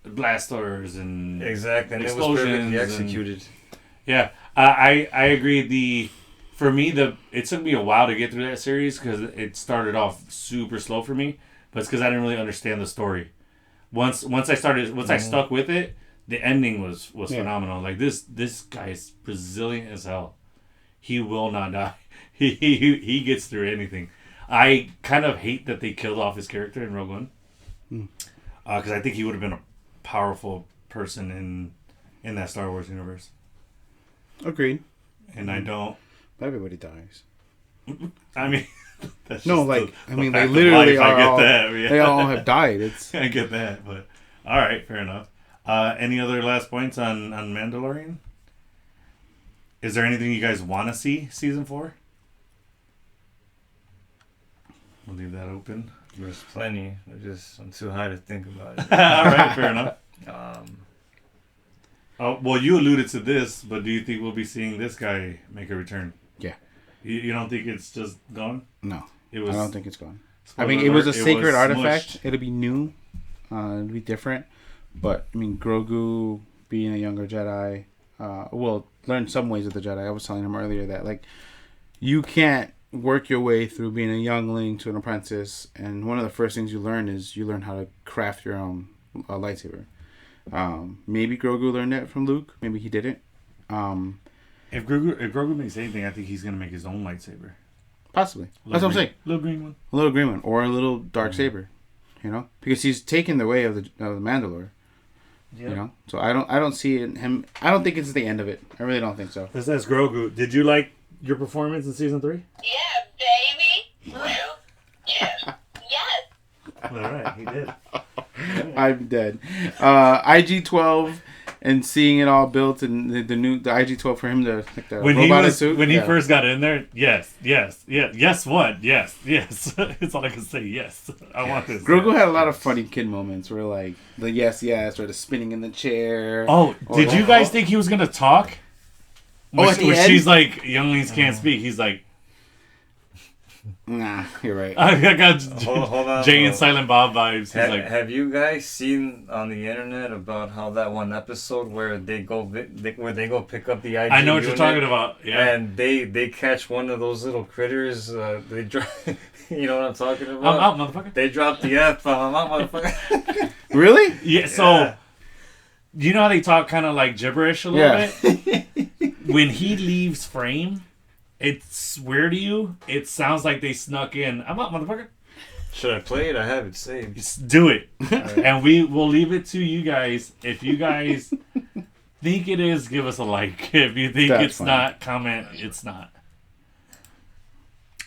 blasters and exactly, and explosions. It was perfectly executed. Yeah, I agree. For me, it took me a while to get through that series because it started off super slow for me. But it's because I didn't really understand the story. Once I stuck with it, the ending was phenomenal. Like this guy is Brazilian as hell. He will not die. He gets through anything. I kind of hate that they killed off his character in Rogue One because I think he would have been a powerful person in that Star Wars universe. Agreed. And I don't. Everybody dies. I mean, that's no, just like the I mean, fact they of literally life. are. I get all, that. Yeah. They all have died. It's. I get that, but all right, fair enough. Any other last points on Mandalorian? Is there anything you guys want to see season 4? We'll leave that open. There's plenty. I'm too high to think about it. All right, fair enough. Well, you alluded to this, but do you think we'll be seeing this guy make a return? Yeah. You don't think it's just gone? No. I It was. don't think it's gone. I mean, it was a sacred was artifact. smushed. It'll be new. It'll be different. But, I mean, Grogu being a younger Jedi, will learn some ways of the Jedi. I was telling him earlier that, like, you can't work your way through being a youngling to an apprentice. And one of the first things you learn is you learn how to craft your own lightsaber. Maybe Grogu learned that from Luke. Maybe he didn't. If Grogu makes anything, I think he's gonna make his own lightsaber. Possibly. That's what I'm saying. Little green one. A little green one, or a little dark saber. You know, because he's taken the way of the Mandalore. Yep. You know, so I don't see him. I don't think it's the end of it. I really don't think so. This is Grogu. Did you like your performance in season 3? Yeah, baby. Well, yes, yes. All right, he did. I'm dead. IG-12 and seeing it all built and the IG-12 for him to like the robotic suit. When he first got in there, yes, what? Yes. It's all I can say. Yes, I want this. Grogu had a lot of funny kid moments where like the yes, or the spinning in the chair. Oh, did you guys think he was gonna talk? At the end? She's like, younglings can't speak. He's like, nah, you're right. I got hold on, Jay and Silent Bob vibes. He's like, have you guys seen on the internet about how that one episode where they go pick up the IG I know what you're unit, talking about. Yeah, and they catch one of those little critters. They drop. You know what I'm talking about? I'm out, motherfucker. They dropped the F bomb. I'm out, motherfucker. Really? Yeah. So, you know how they talk kind of like gibberish a little bit. When he leaves frame, it's weird to you. It sounds like they snuck in. I'm out, motherfucker. Should I play it? I have it saved. Just do it. Right. And we will leave it to you guys. If you guys think it is, give us a like. If you think That's it's fine. not, comment it's not.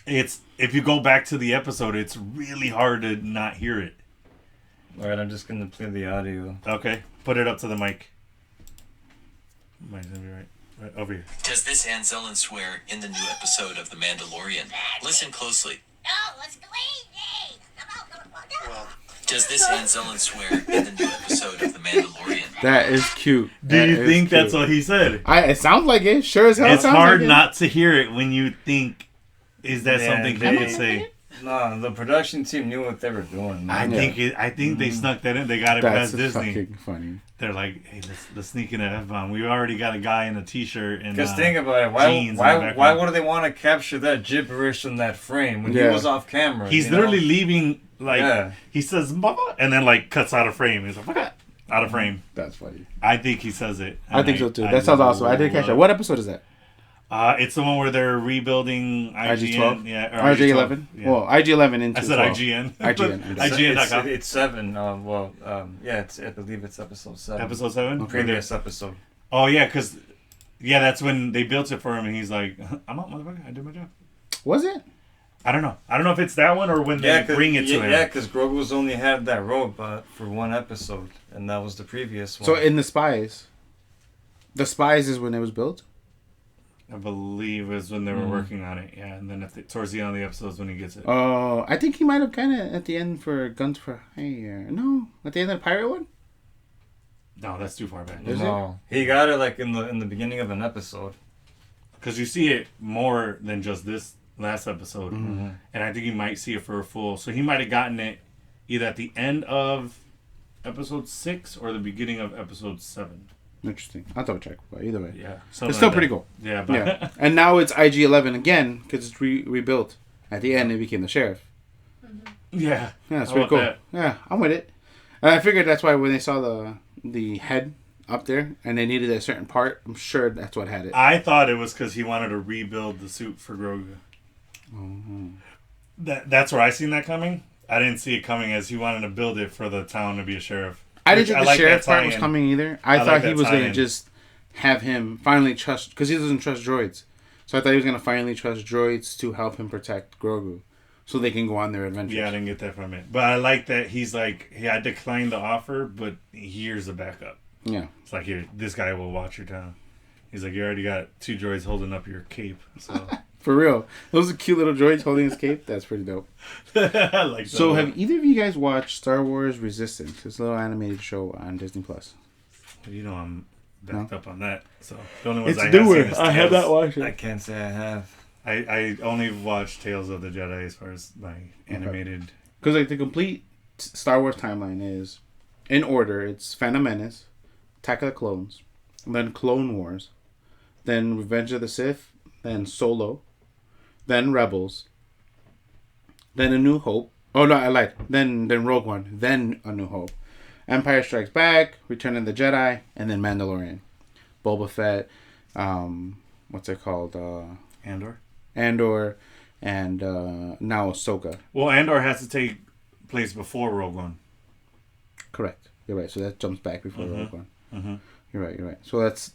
If you go back to the episode, it's really hard to not hear it. Alright, I'm just gonna play the audio. Okay, put it up to the mic. Mic's gonna be right over here. Does this Han Solo swear in the new episode of The Mandalorian? Listen closely. No, let's go easy. Well, Does this Han Solo swear in the new episode of The Mandalorian? That is cute. Do you think that's what he said? It sounds like it. Sure as hell. It's sounds hard like not to hear it when you think, is that something he would say? No, the production team knew what they were doing. I think they snuck that in. They got it That's past Disney. fucking funny. They're like, hey, let's sneak in an F-bomb. We already got a guy in a t-shirt and Because think about it. jeans in the Why background. would they want to capture that gibberish from that frame when he Yeah. was off camera? He's you know? literally leaving, like, Yeah. he says, Baba, and then, like, cuts out of frame. He's like, "Fuck," out of frame. That's funny. I think he says it. I think so too. That sounds awesome. I did catch that. What episode is that? It's the one where they're rebuilding IGN. IG-12? Yeah, or RJ11? Yeah. Well, IG-11 into I said 12. IGN. IGN. IGN.com. It's 7. I believe it's episode 7. Episode 7? Previous episode. Oh, yeah, because, that's when they built it for him, and he's like, I'm out, motherfucker. I did my job. Was it? I don't know. I don't know if it's that one or when they bring it to him. Yeah, because Grogu's only had that robot for one episode, and that was the previous one. So in The Spies is when it was built? I believe is when they were working on it. Yeah, and then towards the end of the episodes when he gets it. Oh, I think he might have kind of at the end for Guns for Hire. No, at the end of the pirate one. No, that's too far back. No, he got it like in the beginning of an episode. Because you see it more than just this last episode, and I think he might see it for a full. So he might have gotten it either at the end of episode 6 or the beginning of episode 7. Interesting. I'll double check, but either way, Yeah, it's still pretty cool. Yeah, but Yeah, and now it's IG-11 again because it's rebuilt. At the end, it became the sheriff. yeah, Yeah, it's How pretty about cool. that? Yeah, I'm with it. I figured that's why when they saw the head up there and they needed a certain part, I'm sure that's what had it. I thought it was because he wanted to rebuild the suit for Grogu. That's where I seen that coming. I didn't see it coming as he wanted to build it for the town to be a sheriff. I didn't think the like sheriff that part was tie-in. coming either. I like thought he that was going to tie-in. just have him finally trust, because he doesn't trust droids. So I thought he was going to finally trust droids to help him protect Grogu, so they can go on their adventures. Yeah, I didn't get that from it. But I like that he's like, hey, I declined the offer, but here's the backup. Yeah. It's like, here, this guy will watch your town. He's like, you already got 2 droids holding up your cape. So For real. Those are cute little droids holding his cape. That's pretty dope. I like that. So have either of you guys watched Star Wars Resistance? This little animated show on Disney Plus. You know I'm backed up on that. So the only ones It's I have newer. seen is I have Tales. not watched I it. can't say I have. I only watched Tales of the Jedi as far as my animated. Because like the complete Star Wars timeline is, in order, it's Phantom Menace, Attack of the Clones, then Clone Wars, then Revenge of the Sith, then Solo, then Rebels, then A New Hope. Oh no, I lied. Then Rogue One, then A New Hope, Empire Strikes Back, Return of the Jedi, and then Mandalorian, Boba Fett, what's it called? Andor, and now Ahsoka. Well, Andor has to take place before Rogue One. Correct. You're right. So that jumps back before Rogue One. Mhm. You're right. So that's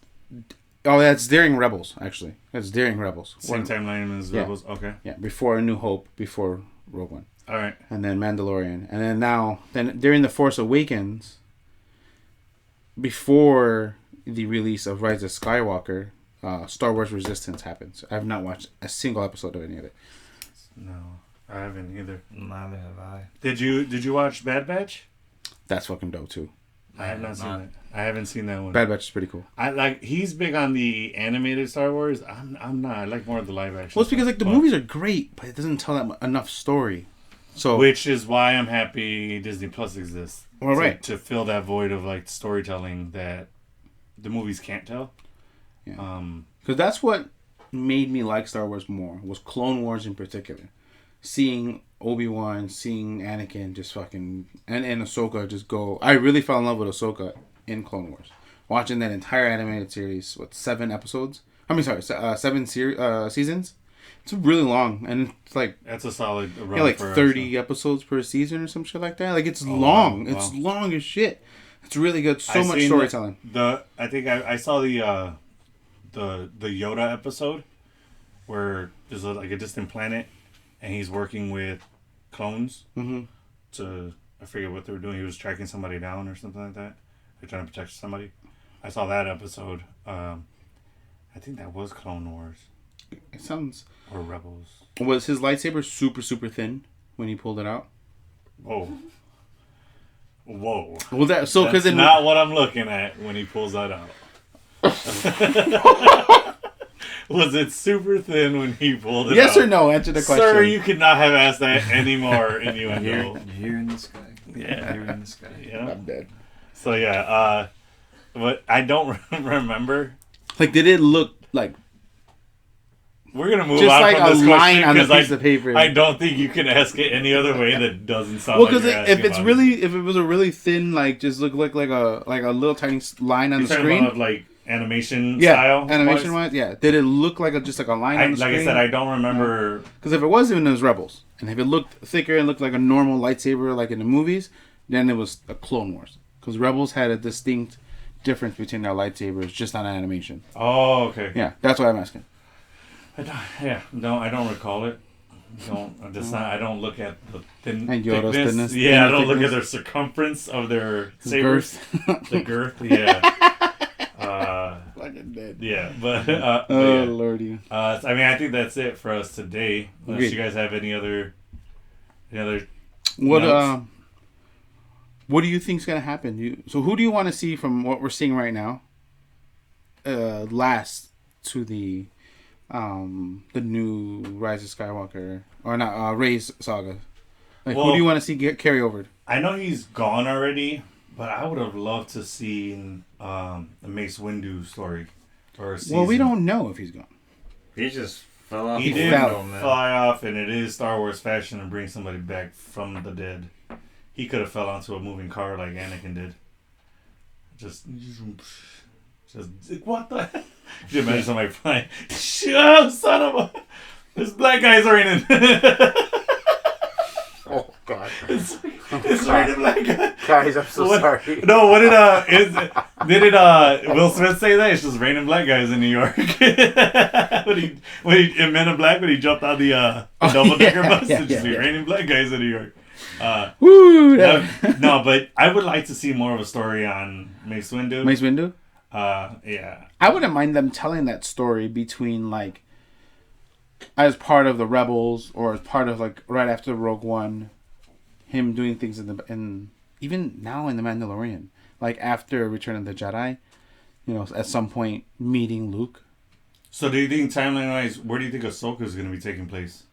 during Rebels, actually. That's during Rebels. Same timeline as Yeah. Rebels. Okay. Yeah, before A New Hope, before Rogue One. All right. And then Mandalorian. And then now, during The Force Awakens, before the release of Rise of Skywalker, Star Wars Resistance happens. I have not watched a single episode of any of it. No, I haven't either. Neither have I. Did you watch Bad Batch? That's fucking dope, too. I have not seen it. I haven't seen that one. Bad Batch is pretty cool. I like. He's big on the animated Star Wars. I'm not. I like more of the live action. Well, it's because like the stuff. movies are great, but it doesn't tell that enough story. So Which is why I'm happy Disney Plus exists. Well, to, right. to fill that void of like storytelling that the movies can't tell. Yeah. Because that's what made me like Star Wars more, was Clone Wars in particular. Seeing Obi-Wan, seeing Anakin just fucking... And Ahsoka just go... I really fell in love with Ahsoka in Clone Wars. Watching that entire animated series, 7 episodes? I mean, sorry, 7 seasons? It's really long, and it's like... That's a solid run Yeah, like for 30 episodes per season or some shit like that. Like, it's Oh, long. wow. It's long as shit. It's really good. So I much seen storytelling. I think I saw the Yoda episode where there's like a distant planet and he's working with clones to, I forget what they were doing. He was tracking somebody down or something like that. They're trying to protect somebody. I saw that episode. I think that was Clone Wars It sounds... or Rebels. Was his lightsaber super, super thin when he pulled it out? Whoa. Well, that... So, because That's not what I'm looking at when he pulls that out. Was it super thin when he pulled it out? Yes or no? Answer the question. Sir, you could not have asked that any more innuendo. Here in the sky. Yeah. Here in the sky. Yeah. I'm dead. So yeah, but I don't remember. Like, did it look like... We're gonna move Just on like from a this line question on a because piece of paper. I don't think you can ask it any other way that doesn't sound. Well, like because you're if asking it's about really... it. If it was a really thin, like, just look like a little tiny line on You're the talking screen... about like animation Yeah, style. animation-wise, yeah. Did it look like just like a line on the Like screen? I said, I don't remember. Because if it was, then it was Rebels. And if it looked thicker and looked like a normal lightsaber like in the movies, then it was a Clone Wars. Because Rebels had a distinct difference between their lightsabers just on animation. Oh, okay. Yeah, that's what I'm asking. I don't recall it. I don't look at the And Yoda's thickness. thinness, Yeah, I thinner don't look at thickness. their circumference of their His sabers. girth. The girth, yeah. fucking dead. Yeah, but Oh, yeah. lordy. I mean, I think that's it for us today. Unless Agreed. you guys have any other What notes? what do you think's gonna happen? So who do you want to see from what we're seeing right now? Last to the new Rise of Skywalker or not Rey's saga. Like, who Well, do you want to see get carry over? I know he's gone already, but I would have loved to see the Mace Windu story or a season. Well, we don't know if he's gone. He just fell off. He the did window, man. fly off, and it is Star Wars fashion to bring somebody back from the dead. He could have fell onto a moving car like Anakin did. Just what the? Could you imagine somebody flying? Shut son of a! This black guy's raining. Oh God. It's raining black guy. Guys, I'm so sorry. No, what did Will Smith say that? It's just raining black guys in New York. when he in Men in Black, when he jumped on the double decker bus, it's just raining black guys in New York. Woo! No, but I would like to see more of a story on Mace Windu. Mace Windu? Yeah. I wouldn't mind them telling that story between like as part of the Rebels or as part of like right after Rogue One, him doing things in even now in the Mandalorian, like after Return of the Jedi, you know, at some point meeting Luke. So do you think timeline wise, where do you think Ahsoka is going to be taking place?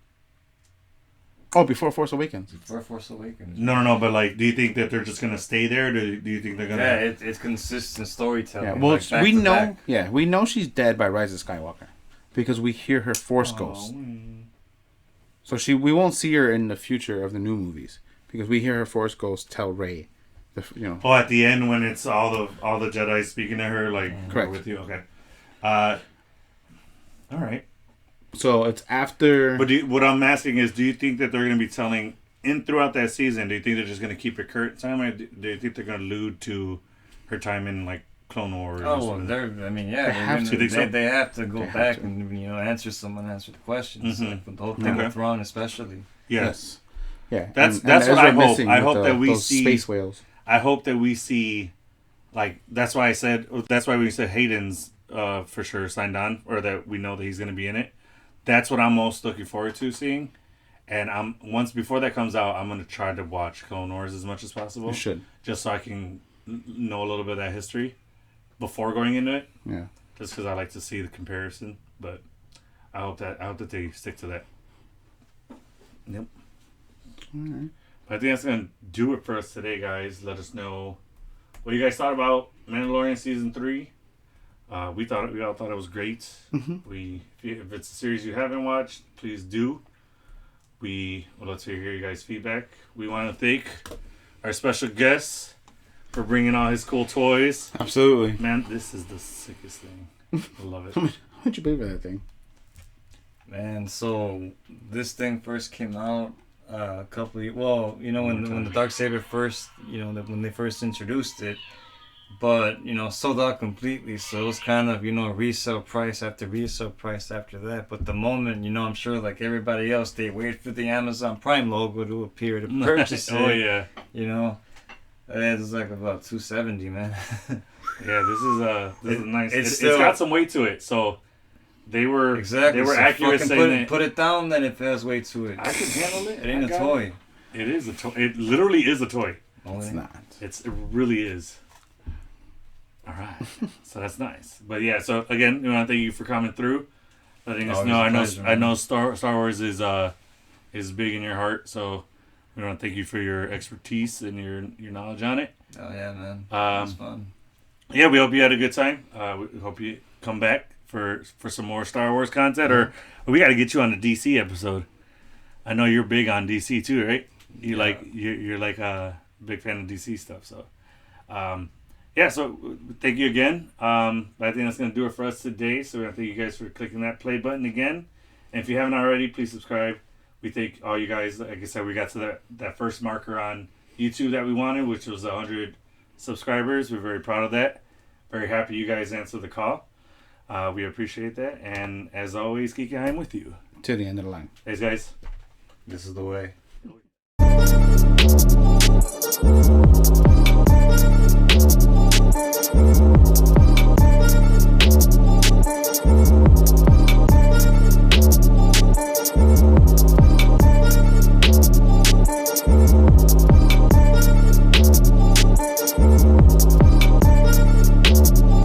Oh, before Force Awakens. Before Force Awakens. No, but like, do you think that they're just going to stay there? Do you think they're going to? Yeah, it's consistent storytelling. Yeah, well, like, back we to know. back. Yeah, we know she's dead by Rise of Skywalker because we hear her Force ghost. So we won't see her in the future of the new movies because we hear her Force ghost tell Rey, Oh, at the end when it's all the Jedi speaking to her, like Correct. We're with you, okay. All right. So it's after. But what I'm asking is, do you think that they're going to be telling throughout that season? Do you think they're just going to keep her current time, or do you think they're going to allude to her time in like Clone Wars? Oh, well, they have to. They have to go They have back to. and answer the questions. Mhm. Like with the whole thing with Thrawn, especially. Yes. Yeah, That's what Ezra I hope. missing I with hope that we those see space whales. I hope that we see, like, that's why we said Hayden's for sure signed on, or that we know that he's going to be in it. That's what I'm most looking forward to seeing. And once before that comes out, I'm going to try to watch Clone Wars as much as possible. You should. Just so I can know a little bit of that history before going into it. Yeah. Just because I like to see the comparison. But I hope that they stick to that. Yep. Alright. I think that's going to do it for us today, guys. Let us know what you guys thought about Mandalorian Season 3. We all thought it was great. Mm-hmm. If it's a series you haven't watched, please do. We'd love to hear you guys' feedback. We want to thank our special guest for bringing all his cool toys. Absolutely. Man, this is the sickest thing. I love it. How much you pay for that thing? Man, so this thing first came out a couple of when the Darksaber first, when they first introduced it, but sold out completely. So it was kind of resale price after resale price after that. But the moment I'm sure like everybody else, they wait for the Amazon Prime logo to appear to purchase it. Oh yeah. It was like about $270, man. Yeah, this is nice. It's still got some weight to it. So they were exactly. They were so accurate saying put it down, then if there's weight to it. I can handle it. It ain't a toy. It is a toy. It literally is a toy. It's not. It really is. All right. So that's nice. But yeah, so again, we want to thank you for coming through. Letting us know. I know Star Wars is big in your heart, so we want to thank you for your expertise and your knowledge on it. Oh yeah, man. It was fun. Yeah, we hope you had a good time. We hope you come back for some more Star Wars content, or we got to get you on the DC episode. I know you're big on DC too, right? You're like a big fan of DC stuff. So, so thank you again. I think that's gonna do it for us today. So we want to thank you guys for clicking that play button again. And if you haven't already, please subscribe. We thank all you guys. Like I said, we got to that first marker on YouTube that we wanted, which was 100 subscribers. We're very proud of that. Very happy you guys answered the call. We appreciate that. And as always, Geeky, I'm with you. To the end of the line. Thanks, guys. This is the way.